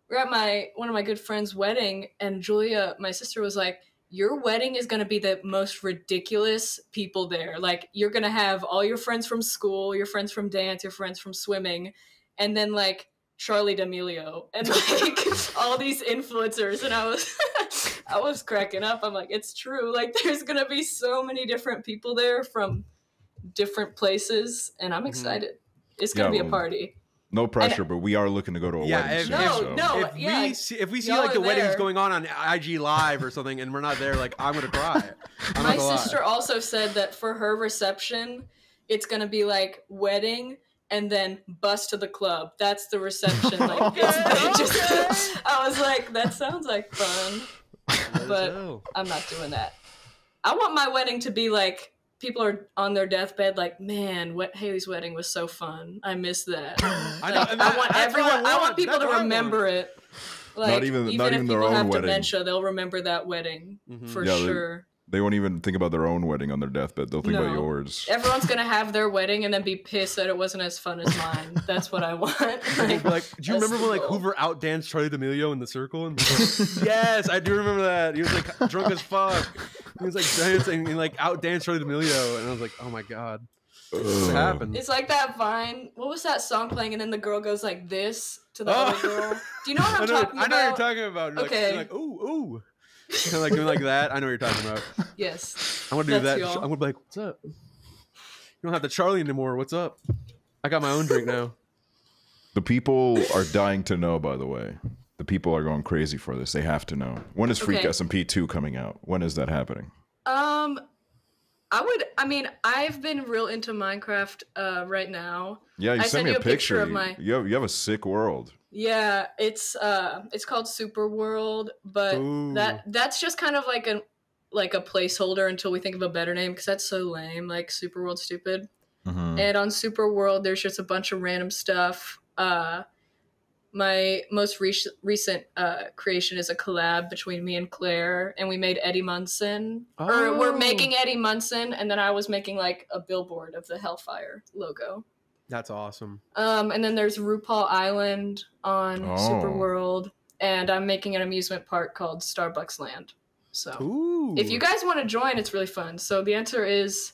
[SPEAKER 2] we're at one of my good friends' wedding, and Julia, my sister, was like, your wedding is going to be the most ridiculous people there. Like, you're going to have all your friends from school, your friends from dance, your friends from swimming, and then, like, Charli D'Amelio and, like, all these influencers. And I was cracking up. I'm like, it's true. Like, there's going to be so many different people there from different places, and I'm excited. It's going to be a party.
[SPEAKER 1] No pressure, but we are looking to go to a wedding soon.
[SPEAKER 3] If we see like the weddings going on IG Live or something, and we're not there, like I'm gonna cry.
[SPEAKER 2] My sister also said that for her reception, it's gonna be like wedding and then bus to the club. That's the reception. Like, I was like, that sounds like fun, but I'm not doing that. I want my wedding to be like, people are on their deathbed like, man, Haley's wedding was so fun. I miss that. I want people to remember it. Like, not even if people have dementia, they'll remember that wedding for sure.
[SPEAKER 1] They won't even think about their own wedding on their deathbed. They'll think about yours.
[SPEAKER 2] Everyone's going to have their wedding and then be pissed that it wasn't as fun as mine. That's what I want.
[SPEAKER 3] Like, do you remember when like Hooverr outdanced Charli D'Amelio in the circle? And like, yes, I do remember that. He was like drunk as fuck. He was like dancing and like outdanced Charli D'Amelio. And I was like, oh my God. What happened?
[SPEAKER 2] It's like that Vine. What was that song playing? And then the girl goes like this to the other girl. Do you know what I'm talking about?
[SPEAKER 3] I know what you're talking about. You're
[SPEAKER 2] okay.
[SPEAKER 3] Like, ooh, ooh. Kind of like doing like that. I know what you're talking about.
[SPEAKER 2] Yes.
[SPEAKER 3] I'm gonna do that. I'm gonna be like, "What's up? You don't have the Charli anymore. What's up? I got my own drink now."
[SPEAKER 1] The people are dying to know. By the way, the people are going crazy for this. They have to know. When is Freak SMP 2 coming out? When is that happening?
[SPEAKER 2] I've been real into Minecraft right now.
[SPEAKER 1] Yeah, you sent me a picture of my. You have a sick world.
[SPEAKER 2] Yeah, it's called Super World, but that's just kind of like a placeholder until we think of a better name, because that's so lame, like Super World stupid. And on Super World, there's just a bunch of random stuff. My most recent creation is a collab between me and Claire, and we made Eddie Munson. Or we're making Eddie Munson, and then I was making like a billboard of the Hellfire logo.
[SPEAKER 3] That's awesome.
[SPEAKER 2] And then there's RuPaul Island on Super World, and I'm making an amusement park called Starbucks Land. So if you guys want to join, it's really fun. So the answer is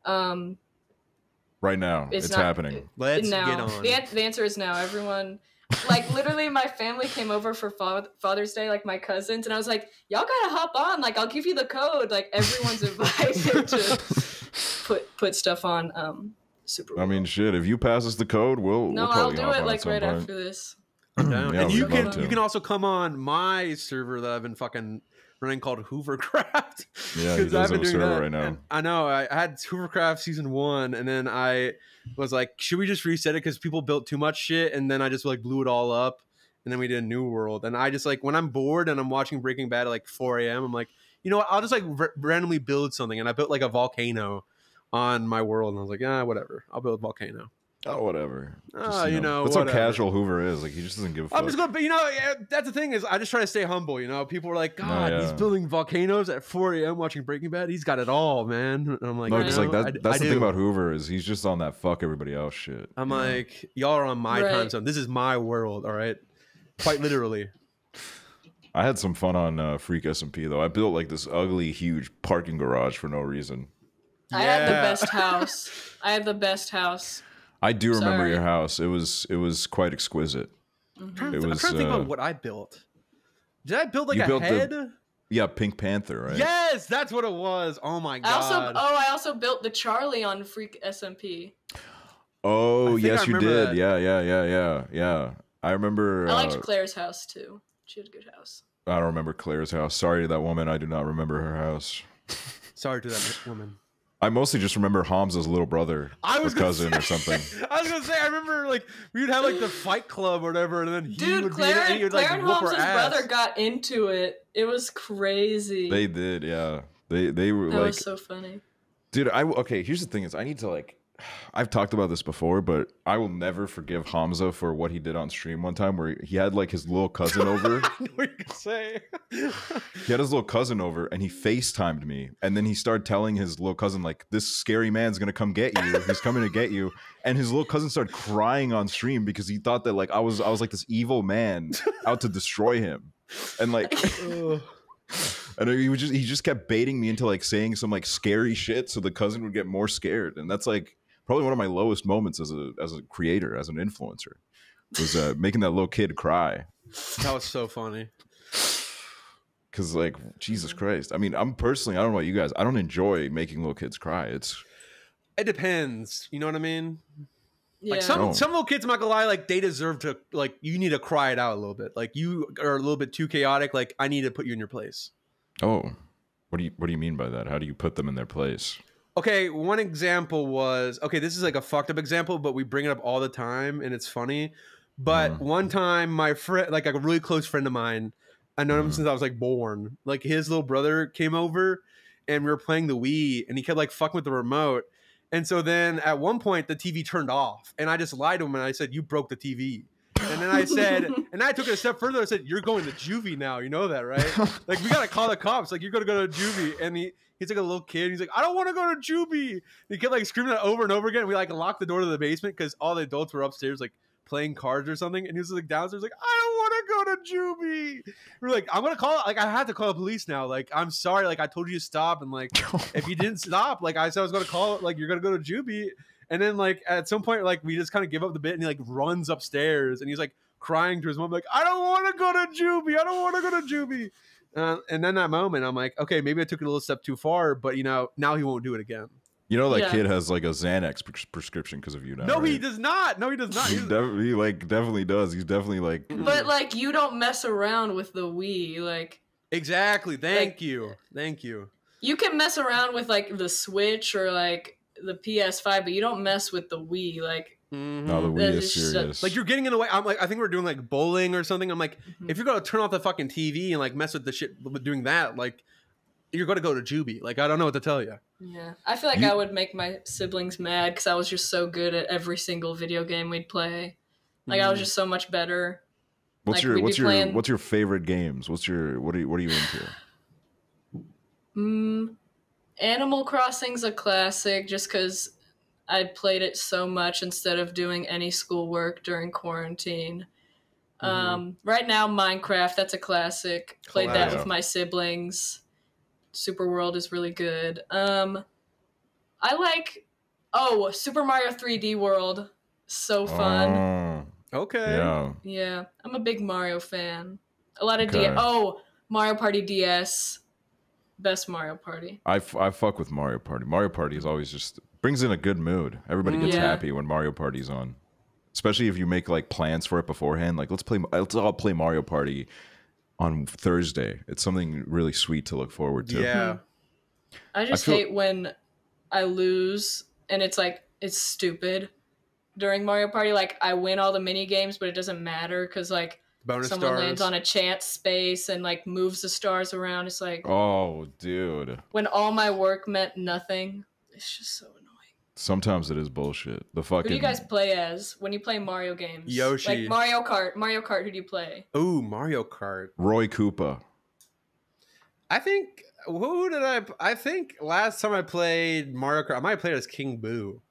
[SPEAKER 1] right now. It's happening.
[SPEAKER 3] Let's get on.
[SPEAKER 2] The answer is now. Everyone, like literally my family came over for Father's Day, like my cousins, and I was like, y'all gotta hop on. Like, I'll give you the code. Like, everyone's invited to put stuff on Super World.
[SPEAKER 1] I mean, shit, if you pass us the code,
[SPEAKER 2] I'll do it like right after this.
[SPEAKER 3] I'm down. And you can also come on my server that I've been fucking running called Hoovercraft.
[SPEAKER 1] Yeah, he does have a server right now.
[SPEAKER 3] And I know. I had Hoovercraft season 1, and then I was like, should we just reset it because people built too much shit? And then I just like blew it all up, and then we did a new world. And I just like, when I'm bored and I'm watching Breaking Bad at like 4 a.m., I'm like, you know what? I'll just like randomly build something. And I built like a volcano on my world, and I was like, whatever. I'll build a volcano.
[SPEAKER 1] Oh, whatever.
[SPEAKER 3] That's
[SPEAKER 1] how casual Hooverr is. Like, he just doesn't give a fuck.
[SPEAKER 3] I'm just going, but that's the thing is, I just try to stay humble. People are like, God, he's building volcanoes at 4 a.m. watching Breaking Bad. He's got it all, man. And I'm like,
[SPEAKER 1] no, because like that's the thing about Hooverr is he's just on that fuck everybody else shit.
[SPEAKER 3] I'm like, y'all are on my time zone. This is my world, all right? Quite literally.
[SPEAKER 1] I had some fun on Freak SMP though. I built like this ugly, huge parking garage for no reason.
[SPEAKER 2] I had the best house.
[SPEAKER 1] I do remember your house. It was quite exquisite.
[SPEAKER 3] I'm trying to think about what I built. Did I build like a head?
[SPEAKER 1] Pink Panther, right?
[SPEAKER 3] Yes, that's what it was. Oh my God.
[SPEAKER 2] I also built the Charlie on Freak SMP.
[SPEAKER 1] Oh, yes, you did. That. Yeah. I remember.
[SPEAKER 2] I liked Claire's house too. She had a good house.
[SPEAKER 1] I don't remember Claire's house. Sorry to that woman. I do not remember her house.
[SPEAKER 3] Sorry to that woman.
[SPEAKER 1] I mostly just remember Hamza's little brother or cousin or something.
[SPEAKER 3] I was gonna say, I remember like we would have like the fight club or whatever, and then he would
[SPEAKER 2] Claire,
[SPEAKER 3] be in it, and he would
[SPEAKER 2] Claire
[SPEAKER 3] like
[SPEAKER 2] and
[SPEAKER 3] whoop
[SPEAKER 2] Hamza's
[SPEAKER 3] her ass.
[SPEAKER 2] brother got into it. It was crazy.
[SPEAKER 1] They did, yeah. They were
[SPEAKER 2] That
[SPEAKER 1] like,
[SPEAKER 2] was so funny.
[SPEAKER 1] dude. Okay. Here's the thing: is I need to like. I've talked about this before, but I will never forgive Hamza for what he did on stream one time, where he had like his little cousin over.
[SPEAKER 3] I know what you're gonna say.
[SPEAKER 1] He had his little cousin over, and he FaceTimed me, and then he started telling his little cousin like, "This scary man's gonna come get you. He's coming to get you." And his little cousin started crying on stream because he thought that like I was like this evil man out to destroy him, and like. And he just kept baiting me into like saying some like scary shit so the cousin would get more scared, and that's like probably one of my lowest moments as a creator, as an influencer, was making that little kid cry.
[SPEAKER 3] That was so funny.
[SPEAKER 1] Cause like Jesus Christ, I mean, I don't know about you guys, I don't enjoy making little kids cry. It
[SPEAKER 3] depends, you know what I mean?
[SPEAKER 2] Yeah.
[SPEAKER 3] Like some little kids, I'm not gonna lie, like they deserve to, like, you need to cry it out a little bit. Like you are a little bit too chaotic. Like I need to put you in your place.
[SPEAKER 1] Oh, what do you mean by that? How do you put them in their place?
[SPEAKER 3] Okay, one example was, okay, this is like a fucked up example, but we bring it up all the time and it's funny. But one time my friend, like a really close friend of mine, I known him since I was like born. Like his little brother came over and we were playing the Wii and he kept like fucking with the remote. And so then at one point the TV turned off and I just lied to him and I said, "You broke the TV." And then I said, and I took it a step further. I said, "You're going to juvie now. You know that, right? Like, we got to call the cops. Like, you're going to go to juvie." And he's like a little kid. He's like, "I don't want to go to juvie." And he kept like screaming that over and over again. And we like locked the door to the basement because all the adults were upstairs, like playing cards or something. And he was like downstairs, like, "I don't want to go to juvie." We're like, "I'm going to call it. Like, I have to call the police now. Like, I'm sorry. Like, I told you to stop. And like, if you didn't stop, like I said I was going to call it, like, you're going to go to juvie." And then like at some point, like we just kind of give up the bit and he like runs upstairs and he's like crying to his mom, like, "I don't want to go to juvie. I don't want to go to juvie." And then that moment, I'm like, okay, maybe I took it a little step too far, but you know, now he won't do it again.
[SPEAKER 1] You know, that kid has like a Xanax prescription because of you now.
[SPEAKER 3] No,
[SPEAKER 1] right?
[SPEAKER 3] he does not. No, he does not.
[SPEAKER 1] He definitely does. He's definitely like.
[SPEAKER 2] But like, you don't mess around with the Wii, like.
[SPEAKER 3] Exactly. Thank you.
[SPEAKER 2] You can mess around with like the Switch or like the PS5, but you don't mess with the Wii, like.
[SPEAKER 1] No, the Wii is serious.
[SPEAKER 3] Like, you're getting in the way. I'm like, I think we're doing like bowling or something. I'm like, if you're gonna turn off the fucking TV and like mess with the shit with doing that, like, you're gonna go to juvie. Like, I don't know what to tell you.
[SPEAKER 2] Yeah, I feel like I would make my siblings mad because I was just so good at every single video game we'd play. Like, I was just so much better.
[SPEAKER 1] What's your favorite games? What are you into?
[SPEAKER 2] Animal Crossing's a classic just because I played it so much instead of doing any schoolwork during quarantine. Right now, Minecraft, that's a classic. Played that with my siblings. Super World is really good. I like, Super Mario 3D World. So fun.
[SPEAKER 3] Okay.
[SPEAKER 2] Yeah, I'm a big Mario fan. A lot of Mario Party DS. Best Mario Party.
[SPEAKER 1] I fuck with Mario Party. Mario Party is always just brings in a good mood. Everybody gets happy when Mario Party's on. Especially if you make like plans for it beforehand. Like, let's all play Mario Party on Thursday. It's something really sweet to look forward to.
[SPEAKER 3] Yeah.
[SPEAKER 2] I hate when I lose and it's like, it's stupid during Mario Party. Like, I win all the mini games, but it doesn't matter because like someone lands on a chance space and like moves the stars around. It's like,
[SPEAKER 1] oh, dude.
[SPEAKER 2] When all my work meant nothing. It's just so annoying.
[SPEAKER 1] Sometimes it is bullshit. Who
[SPEAKER 2] do you guys play as when you play Mario games?
[SPEAKER 3] Yoshi.
[SPEAKER 2] Like Mario Kart, who do you play?
[SPEAKER 3] Ooh, Mario Kart.
[SPEAKER 1] Roy Koopa.
[SPEAKER 3] I think last time I played Mario Kart, I might have played as King Boo.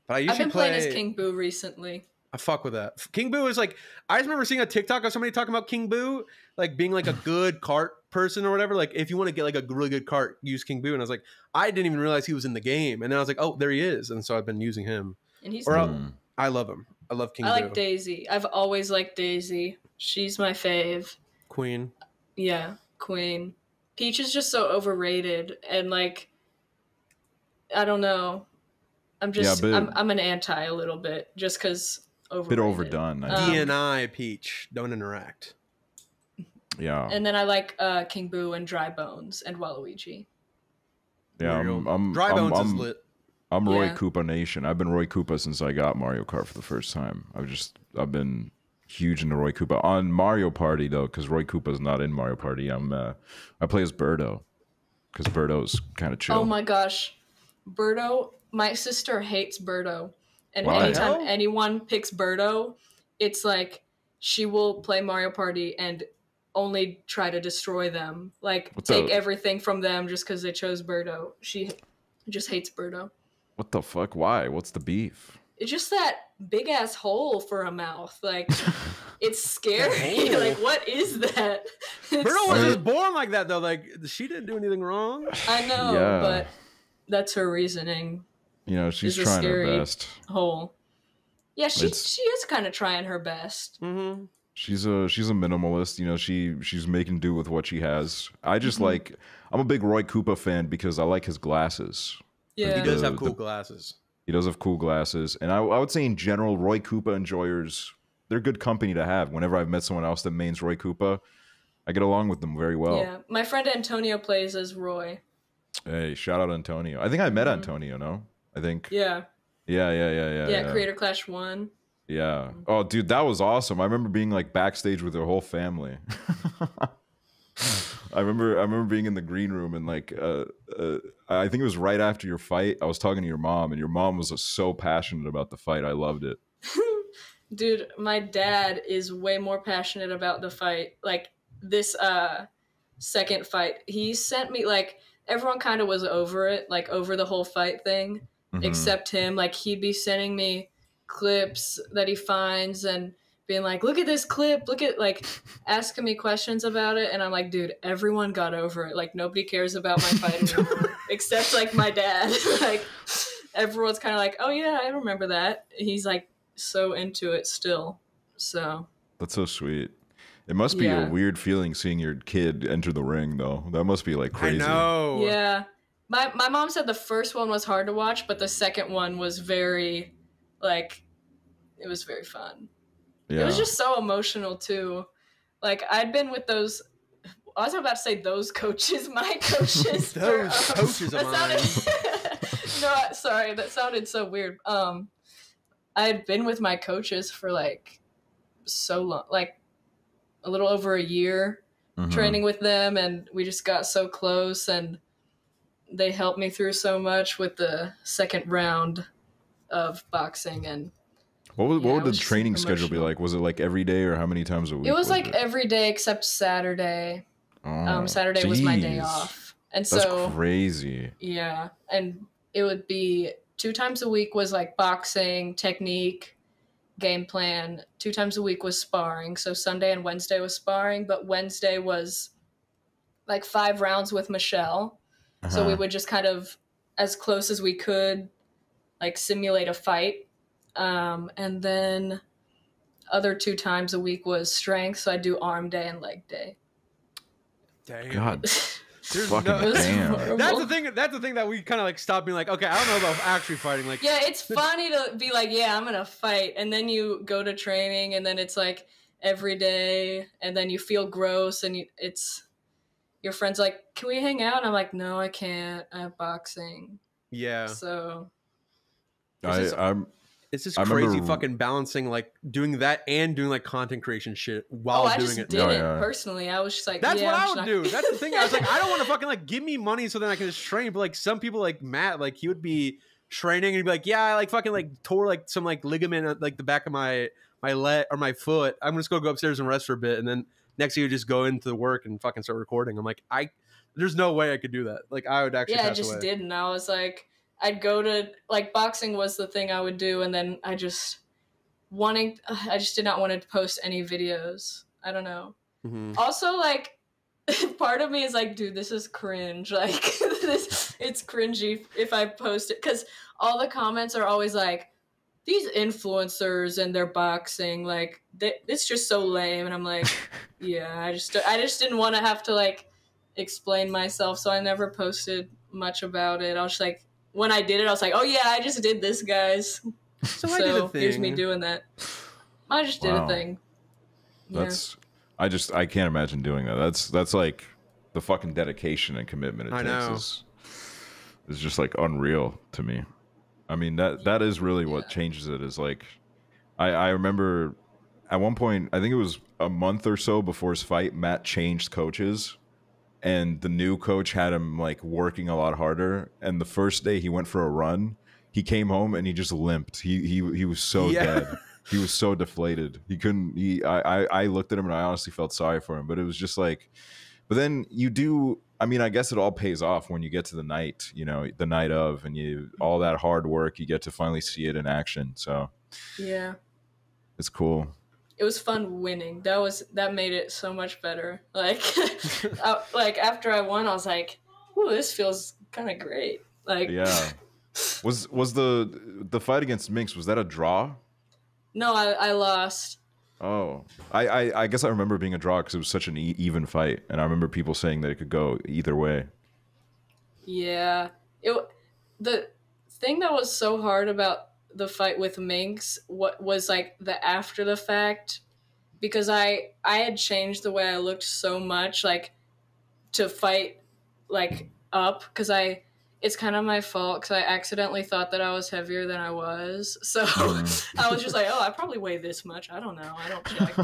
[SPEAKER 3] But I've been
[SPEAKER 2] playing as King Boo recently.
[SPEAKER 3] I fuck with that. King Boo is like, I just remember seeing a TikTok of somebody talking about King Boo, like being like a good kart person or whatever. Like, if you want to get like a really good kart, use King Boo. And I was like, I didn't even realize he was in the game. And then I was like, oh, there he is. And so I've been using him.
[SPEAKER 2] And he's
[SPEAKER 3] I love him. I love King Boo.
[SPEAKER 2] I like Daisy. I've always liked Daisy. She's my fave.
[SPEAKER 3] Queen.
[SPEAKER 2] Yeah, Queen. Peach is just so overrated. And like, I don't know. I'm just, I'm an anti a little bit just because overrated.
[SPEAKER 1] Bit overdone.
[SPEAKER 3] DNI Peach. Don't interact.
[SPEAKER 1] Yeah.
[SPEAKER 2] And then I like King Boo and Dry Bones and Waluigi.
[SPEAKER 1] Yeah,
[SPEAKER 3] Dry Bones is lit.
[SPEAKER 1] I'm Roy Koopa Nation. I've been Roy Koopa since I got Mario Kart for the first time. I've been huge into Roy Koopa. On Mario Party though, because Roy Koopa's not in Mario Party, I play as Birdo. because Birdo's kind of chill.
[SPEAKER 2] Oh my gosh, Birdo! My sister hates Birdo, and
[SPEAKER 1] Why?
[SPEAKER 2] anytime anyone picks Birdo, it's like she will play Mario Party and only try to destroy them, like take everything from them just because they chose Birdo. She just hates Birdo.
[SPEAKER 1] What the fuck? Why? What's the beef?
[SPEAKER 2] It's just that big ass hole for a mouth. Like, it's scary. Like, what is that?
[SPEAKER 3] Birdo wasn't born like that though. Like, she didn't do anything wrong.
[SPEAKER 2] I know, but that's her reasoning.
[SPEAKER 1] You know, she's trying her best.
[SPEAKER 2] Hole. Yeah, she is kind of trying her best.
[SPEAKER 3] Mm-hmm.
[SPEAKER 1] She's a minimalist. You know, she's making do with what she has. I just like. I'm a big Roy Koopa fan because I like his glasses.
[SPEAKER 2] Yeah,
[SPEAKER 3] he does have cool glasses.
[SPEAKER 1] He does have cool glasses. And I would say in general, Roy Koopa enjoyers, they're good company to have. Whenever I've met someone else that mains Roy Koopa, I get along with them very well.
[SPEAKER 2] Yeah, my friend Antonio plays as Roy.
[SPEAKER 1] Hey, shout out Antonio. I think I met Antonio, no? I think.
[SPEAKER 2] Yeah.
[SPEAKER 1] Yeah,
[SPEAKER 2] Creator Clash 1.
[SPEAKER 1] Yeah. Oh, dude, that was awesome. I remember being like backstage with their whole family. I remember being in the green room and like I think it was right after your fight. I was talking to your mom and your mom was so passionate about the fight. I loved it.
[SPEAKER 2] Dude, my dad is way more passionate about the fight. Like this second fight. He sent me like everyone kind of was over it, like over the whole fight thing, except him. Like he'd be sending me clips that he finds and being like, look at this clip, look at, like, asking me questions about it, and I'm like, dude, everyone got over it. Like, nobody cares about my fight anymore, except, like, my dad. Like, everyone's kind of like, oh, yeah, I remember that. He's, like, so into it still, so.
[SPEAKER 1] That's so sweet. It must be a weird feeling seeing your kid enter the ring, though. That must be, like, crazy.
[SPEAKER 3] I know.
[SPEAKER 2] Yeah. My mom said the first one was hard to watch, but the second one was very, like, it was very fun. Yeah. It was just so emotional too. Like I'd been with those. I was about to say those coaches, my coaches.
[SPEAKER 3] Those coaches of mine.
[SPEAKER 2] No, sorry, that sounded so weird. I had been with my coaches for like so long, like a little over a year, training with them, and we just got so close, and they helped me through so much with the second round of boxing. And
[SPEAKER 1] what would the training schedule be like? Was it like every day or how many times a week?
[SPEAKER 2] It was like every day except Saturday. Saturday was my day off. And
[SPEAKER 1] that's crazy.
[SPEAKER 2] Yeah. And it would be 2 times a week was like boxing, technique, game plan. 2 times a week was sparring. So Sunday and Wednesday was sparring, but Wednesday was like 5 rounds with Michelle. So we would just kind of, as close as we could, like simulate a fight. And then other 2 times a week was strength. So I do arm day and leg day.
[SPEAKER 3] Damn.
[SPEAKER 1] God. Damn.
[SPEAKER 3] That's the thing that we kind of like stop being like, okay, I don't know about actually fighting. Like,
[SPEAKER 2] yeah, it's funny to be like, yeah, I'm gonna fight, and then you go to training, and then it's like every day, and then you feel gross, and it's your friend's like, can we hang out? And I'm like, no, I can't. I have boxing.
[SPEAKER 3] Yeah.
[SPEAKER 2] So
[SPEAKER 3] it's just crazy fucking balancing, like doing that and doing like content creation shit while doing it.
[SPEAKER 2] I just did it personally. I was just like,
[SPEAKER 3] that's what I would do. That's the thing. I was like, I don't want to fucking like give me money so then I can just train. But like some people like Matt, like he would be training and he'd be like, yeah, I like fucking like tore like some like ligament at like the back of my leg or my foot. I'm just gonna go upstairs and rest for a bit, and then next year just go into the work and fucking start recording. I'm like, there's no way I could do that. Like I would actually pass
[SPEAKER 2] I just
[SPEAKER 3] away.
[SPEAKER 2] didn't. I was like, I'd go to like boxing was the thing I would do, and then I just did not want to post any videos. I don't know. Also, like, part of me is like, dude, this is cringe. Like, it's cringy if I post it, because all the comments are always like, these influencers and their boxing, like, it's just so lame. And I'm like, yeah, I just didn't want to have to like explain myself, so I never posted much about it. I was just like, when I did it, I was like, oh yeah, I just did this, guys.
[SPEAKER 3] So I did a thing.
[SPEAKER 2] Here's me doing that. I just did a thing.
[SPEAKER 1] I can't imagine doing that. That's like the fucking dedication and commitment it takes is just like unreal to me. I mean, that is really what changes it, is like, I remember at one point, I think it was a month or so before his fight, Matt changed coaches. and the new coach had him like working a lot harder. And the first day he went for a run, he came home and he just limped. He was so dead. He was so deflated. He couldn't. I looked at him and I honestly felt sorry for him. But it was just like, but then you do. I mean, I guess it all pays off when you get to the night. You know, the night of, and you all that hard work. You get to finally see it in action. So
[SPEAKER 2] yeah,
[SPEAKER 1] it's cool.
[SPEAKER 2] It was fun winning. That made it so much better. Like, like after I won, I was like, "Ooh, this feels kind of great." Like,
[SPEAKER 1] yeah. Was the fight against Minx, was that a draw?
[SPEAKER 2] No, I lost.
[SPEAKER 1] Oh, I guess I remember being a draw because it was such an even fight, and I remember people saying that it could go either way.
[SPEAKER 2] Yeah, the thing that was so hard about the fight with Minx was like the after the fact, because I had changed the way I looked so much, like to fight like up, because it's kind of my fault because I accidentally thought that I was heavier than I was. So I was just like, oh, I probably weigh this much. I don't know. I don't check.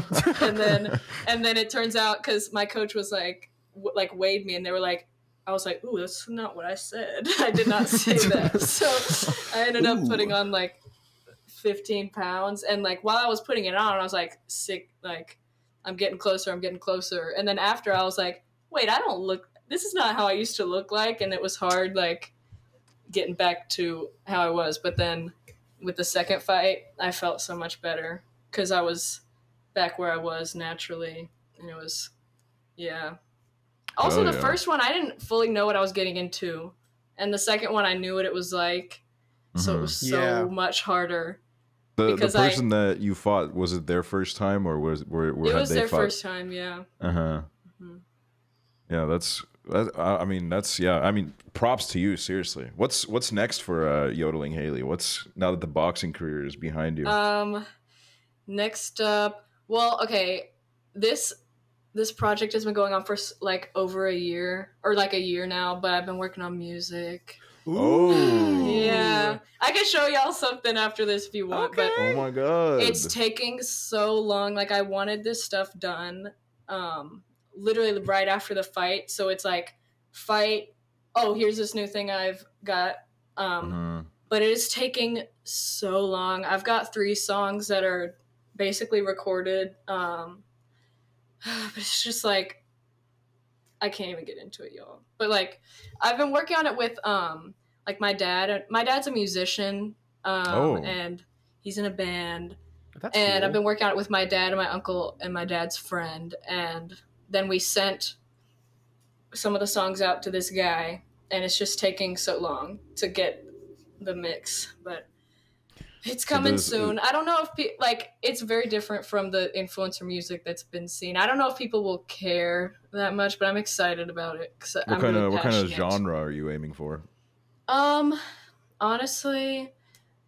[SPEAKER 2] and then it turns out, because my coach was like weighed me, and they were like, I was like, ooh, that's not what I said. I did not say that. So I ended up putting on like 15 pounds. And like while I was putting it on, I was like sick. Like I'm getting closer. And then after I was like, wait, this is not how I used to look like. And it was hard, like getting back to how I was. But then with the second fight, I felt so much better because I was back where I was naturally. And it was, yeah. Also, the first one, I didn't fully know what I was getting into. And the second one, I knew what it was like. So it was so much harder.
[SPEAKER 1] The person that you fought, was it their first time, or it was
[SPEAKER 2] their first time, yeah.
[SPEAKER 1] Uh-huh. Mm-hmm. Yeah, I mean, props to you, seriously. What's next for Yodeling Haley? What's now that the boxing career is behind you?
[SPEAKER 2] Next up, well, okay, this project has been going on for like over a year, or like a year now, but I've been working on music.
[SPEAKER 1] Oh.
[SPEAKER 2] Yeah. I can show y'all something after this if you want.
[SPEAKER 3] Okay.
[SPEAKER 2] But
[SPEAKER 1] oh my god.
[SPEAKER 2] It's taking so long. Like I wanted this stuff done literally right after the fight. So it's like fight, oh, here's this new thing I've got. But it is taking so long. I've got 3 songs that are basically recorded. But it's just like I can't even get into it, y'all. But like I've been working on it with like my dad. My dad's a musician, and he's in a band.
[SPEAKER 3] That's
[SPEAKER 2] and
[SPEAKER 3] cool.
[SPEAKER 2] I've been working on it with my dad and my uncle and my dad's friend. And then we sent some of the songs out to this guy, and it's just taking so long to get the mix. But it's coming soon. I don't know if it's very different from the influencer music that's been seen. I don't know if people will care that much, but I'm excited about it.
[SPEAKER 1] What kind of genre are you aiming for?
[SPEAKER 2] Honestly,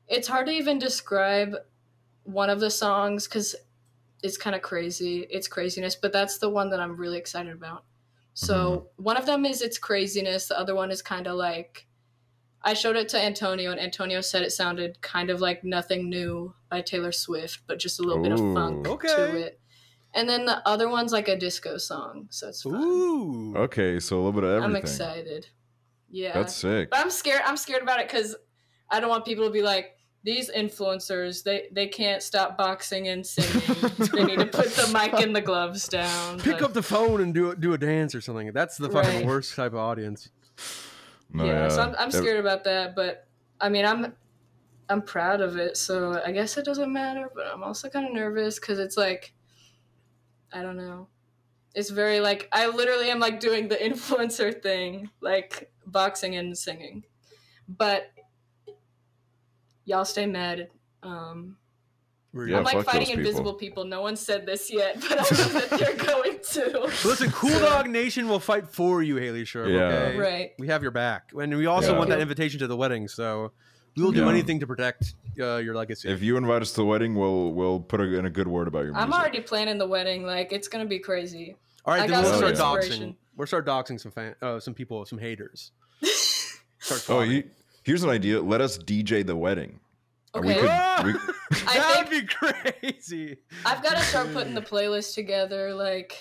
[SPEAKER 2] it's hard to even describe one of the songs because it's kind of crazy. It's craziness, but that's the one that I'm really excited about. So one of them is it's craziness. The other one is kind of like, I showed it to Antonio, and Antonio said it sounded kind of like Nothing New by Taylor Swift, but just a little bit of funk to it. And then the other one's like a disco song, so it's fun.
[SPEAKER 3] Ooh.
[SPEAKER 1] Okay, so a little bit of everything.
[SPEAKER 2] I'm excited. Yeah.
[SPEAKER 1] That's sick.
[SPEAKER 2] But I'm scared about it because I don't want people to be like, these influencers, they can't stop boxing and singing. They need to put the mic and the gloves down.
[SPEAKER 3] Pick up the phone and do a dance or something. That's the fucking worst type of audience.
[SPEAKER 1] No,
[SPEAKER 2] yeah, so I'm scared about that, but I mean, I'm proud of it, so I guess it doesn't matter, but I'm also kind of nervous because it's like, I don't know. It's very like, I literally am like doing the influencer thing, like boxing and singing. But y'all stay mad. I'm like fighting invisible people. No one said this yet, but I know that they're going to.
[SPEAKER 3] Listen, COOLDOG Nation will fight for you, Haley Sharpe.
[SPEAKER 1] Yeah.
[SPEAKER 3] Okay?
[SPEAKER 2] Right.
[SPEAKER 3] We have your back. And we also want that invitation to the wedding, so we will do anything to protect your legacy.
[SPEAKER 1] If you invite us to the wedding, we'll put in a good word about your music.
[SPEAKER 2] I'm already planning the wedding. Like, it's going to be crazy.
[SPEAKER 3] All right, then we'll start doxing. We'll start doxing some people, some haters.
[SPEAKER 1] Here's an idea. Let us DJ the wedding.
[SPEAKER 2] Okay.
[SPEAKER 3] That'd be crazy.
[SPEAKER 2] I've got to start putting the playlist together like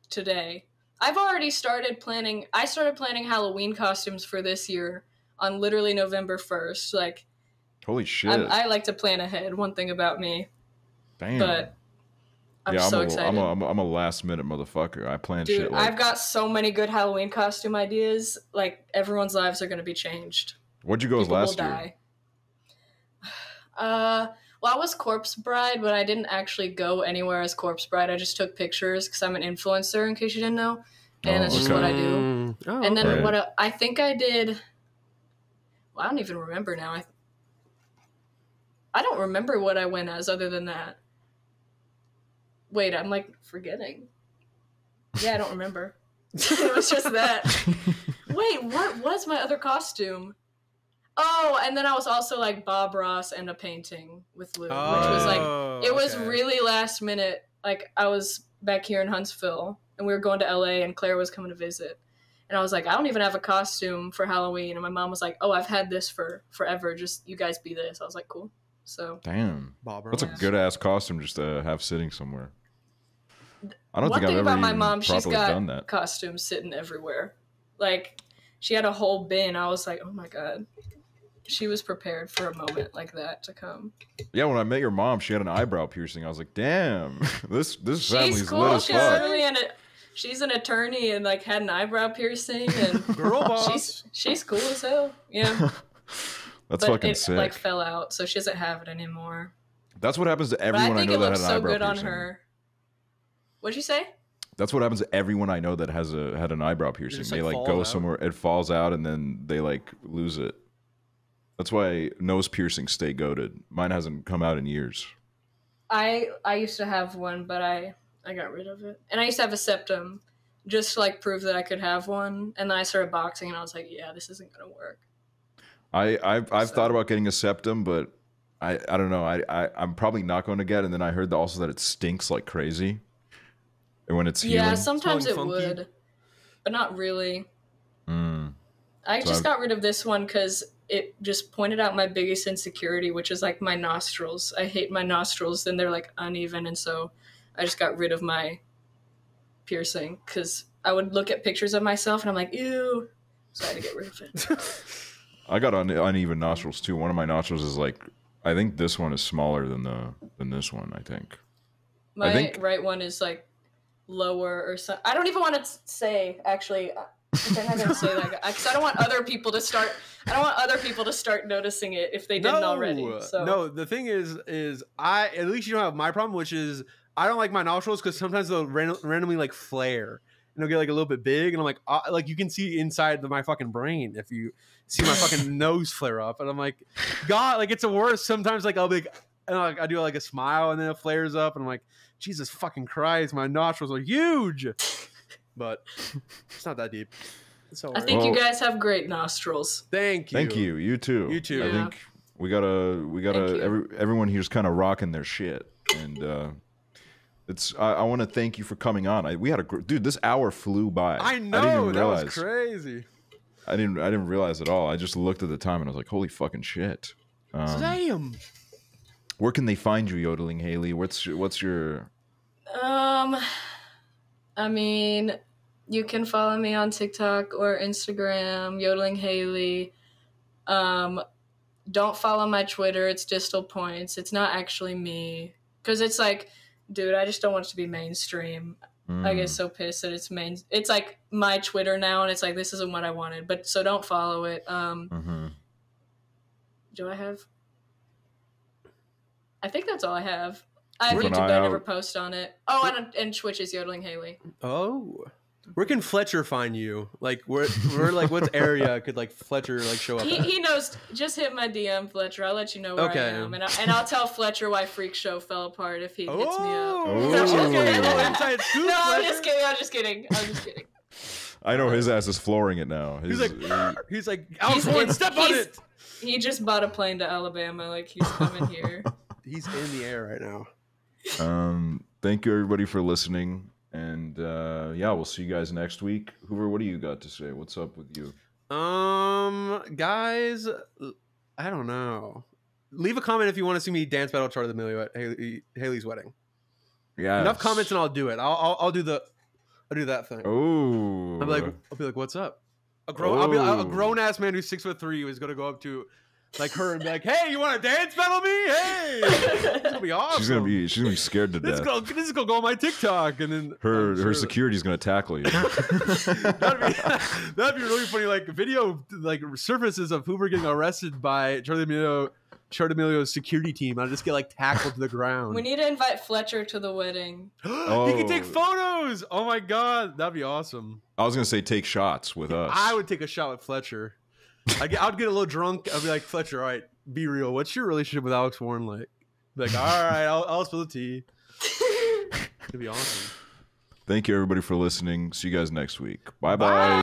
[SPEAKER 2] today. I've already started planning. I started planning Halloween costumes for this year on literally November 1st. Like,
[SPEAKER 1] Holy shit!
[SPEAKER 2] I like to plan ahead. One thing about me.
[SPEAKER 1] Damn.
[SPEAKER 2] But I'm so excited.
[SPEAKER 1] I'm a last minute motherfucker. I plan
[SPEAKER 2] Dude,
[SPEAKER 1] shit. Like,
[SPEAKER 2] I've got so many good Halloween costume ideas. Like, everyone's lives are going to be changed.
[SPEAKER 1] What'd you go as last year?
[SPEAKER 2] Die. Well, I was Corpse Bride, but I didn't actually go anywhere as Corpse Bride. I just took pictures because I'm an influencer, in case you didn't know. And that's just what I do. And then I think I did... Well, I don't even remember now. I don't remember what I went as other than that. Wait, I'm like forgetting. Yeah, I don't remember. It was just that. Wait, what was my other costume? Oh, and then I was also like Bob Ross and a painting with Lou, which was like, it was really last minute. Like, I was back here in Huntsville and we were going to LA and Claire was coming to visit. And I was like, I don't even have a costume for Halloween. And my mom was like, oh, I've had this for forever. Just you guys be this. I was like, cool. So
[SPEAKER 1] damn, that's a good ass costume just to have sitting somewhere. I don't think I've ever
[SPEAKER 2] about my mom, she's got
[SPEAKER 1] done that.
[SPEAKER 2] Costumes sitting everywhere. Like, she had a whole bin. I was like, oh my god, she was prepared for a moment like that to come.
[SPEAKER 1] Yeah, when I met your mom, she had an eyebrow piercing. I was like, damn, this family's
[SPEAKER 2] cool.
[SPEAKER 1] lit as fuck.
[SPEAKER 2] She's an attorney and like had an eyebrow piercing and
[SPEAKER 3] girl boss.
[SPEAKER 2] She's cool as hell. Yeah.
[SPEAKER 1] That's fucking sick.
[SPEAKER 2] It like fell out, so she doesn't have it anymore.
[SPEAKER 1] That's what happens to everyone I know that had an eyebrow piercing.
[SPEAKER 2] On her. What'd you say?
[SPEAKER 1] That's what happens to everyone I know that had an eyebrow piercing. They like go somewhere, it falls out, and then they like lose it. That's why nose piercings stay goated. Mine hasn't come out in years.
[SPEAKER 2] I used to have one, but I got rid of it. And I used to have a septum, just to like prove that I could have one. And then I started boxing, and I was like, yeah, this isn't gonna work.
[SPEAKER 1] I've thought about getting a septum, but I don't know. I'm probably not going to get it. And then I heard also that it stinks like crazy. And when it's healing.
[SPEAKER 2] Yeah, sometimes it would, but not really. I just got rid of this one because it just pointed out my biggest insecurity, which is like my nostrils. I hate my nostrils, and they're like uneven, and so I just got rid of my piercing because I would look at pictures of myself and I'm like, ew. So I had to get rid of it.
[SPEAKER 1] I got uneven nostrils too. One of my nostrils is like, I think this one is smaller than this one. I think
[SPEAKER 2] my right one is like lower or something. I don't even want to say actually. I'm not gonna say that because I don't want other people to start. I don't want other people to start noticing it if they didn't already. So.
[SPEAKER 3] No, the thing is I at least you don't have my problem, which is I don't like my nostrils because sometimes they'll randomly like flare and they'll get like a little bit big, and I'm like you can see inside my fucking brain if you see my fucking nose flare up, and I'm like, God, like it's the worst. Sometimes like I'll be, and I do like a smile and then it flares up, and I'm like, Jesus fucking Christ, my nostrils are huge. But it's not that deep.
[SPEAKER 2] I think you guys have great nostrils.
[SPEAKER 3] Thank you.
[SPEAKER 1] Thank you. You too.
[SPEAKER 3] You too.
[SPEAKER 1] I think we gotta everyone here's kind of rocking their shit, and I want to thank you for coming on. We had dude. This hour flew by.
[SPEAKER 3] I know, that was crazy.
[SPEAKER 1] I didn't realize at all. I just looked at the time and I was like, holy fucking shit.
[SPEAKER 3] Damn.
[SPEAKER 1] Where can they find you, YodelingHaley? What's your
[SPEAKER 2] I mean, you can follow me on TikTok or Instagram, YodelingHaley. Don't follow my Twitter. It's Distal Points. It's not actually me. Because it's like, dude, I just don't want it to be mainstream. I get so pissed that it's like my Twitter now, and it's like, this isn't what I wanted. But so don't follow it. Do I have? I think that's all I have. I have YouTube, but I never post on it. Oh, and Twitch is YodelingHaley.
[SPEAKER 3] Oh, where can Fletcher find you? Like, where like, what area could like Fletcher like show up?
[SPEAKER 2] He knows. Just hit my DM, Fletcher. I'll let you know where I am, and I'll tell Fletcher why Freak Show fell apart if he hits me up.
[SPEAKER 3] No,
[SPEAKER 2] I'm just kidding.
[SPEAKER 1] I know his ass is flooring it now.
[SPEAKER 3] He's like, step on it.
[SPEAKER 2] He just bought a plane to Alabama. Like, he's coming here.
[SPEAKER 3] He's in the air right now.
[SPEAKER 1] Thank you everybody for listening, and we'll see you guys next week. Hooverr, what do you got to say? What's up with you?
[SPEAKER 3] Guys, I don't know. Leave a comment if you want to see me dance battle Chart of the Millie at Haley's wedding.
[SPEAKER 1] Yeah,
[SPEAKER 3] enough comments and I'll do it. I'll do the I'll do that thing.
[SPEAKER 1] Oh.
[SPEAKER 3] I'll be like, what's up? I'll be a grown ass man who's 6'3" who's gonna go up to like her and be like, hey, you want to dance battle me? Hey, it's gonna be awesome.
[SPEAKER 1] She's gonna be scared to death.
[SPEAKER 3] This is gonna go on my TikTok, and then
[SPEAKER 1] her security's gonna tackle you.
[SPEAKER 3] that'd be really funny. Like video, like surfaces of Hooverr getting arrested by Charlie D'Amelio's security team. I'll just get like tackled to the ground.
[SPEAKER 2] We need to invite Fletcher to the wedding.
[SPEAKER 3] He can take photos. Oh my god, that'd be awesome.
[SPEAKER 1] I was gonna say take shots with us.
[SPEAKER 3] I would take a shot with Fletcher. I'd get a little drunk. I'd be like, Fletcher, all right, be real. What's your relationship with Alex Warren like? Be like, all right, I'll spill the tea. It'd be awesome.
[SPEAKER 1] Thank you everybody for listening. See you guys next week. Bye.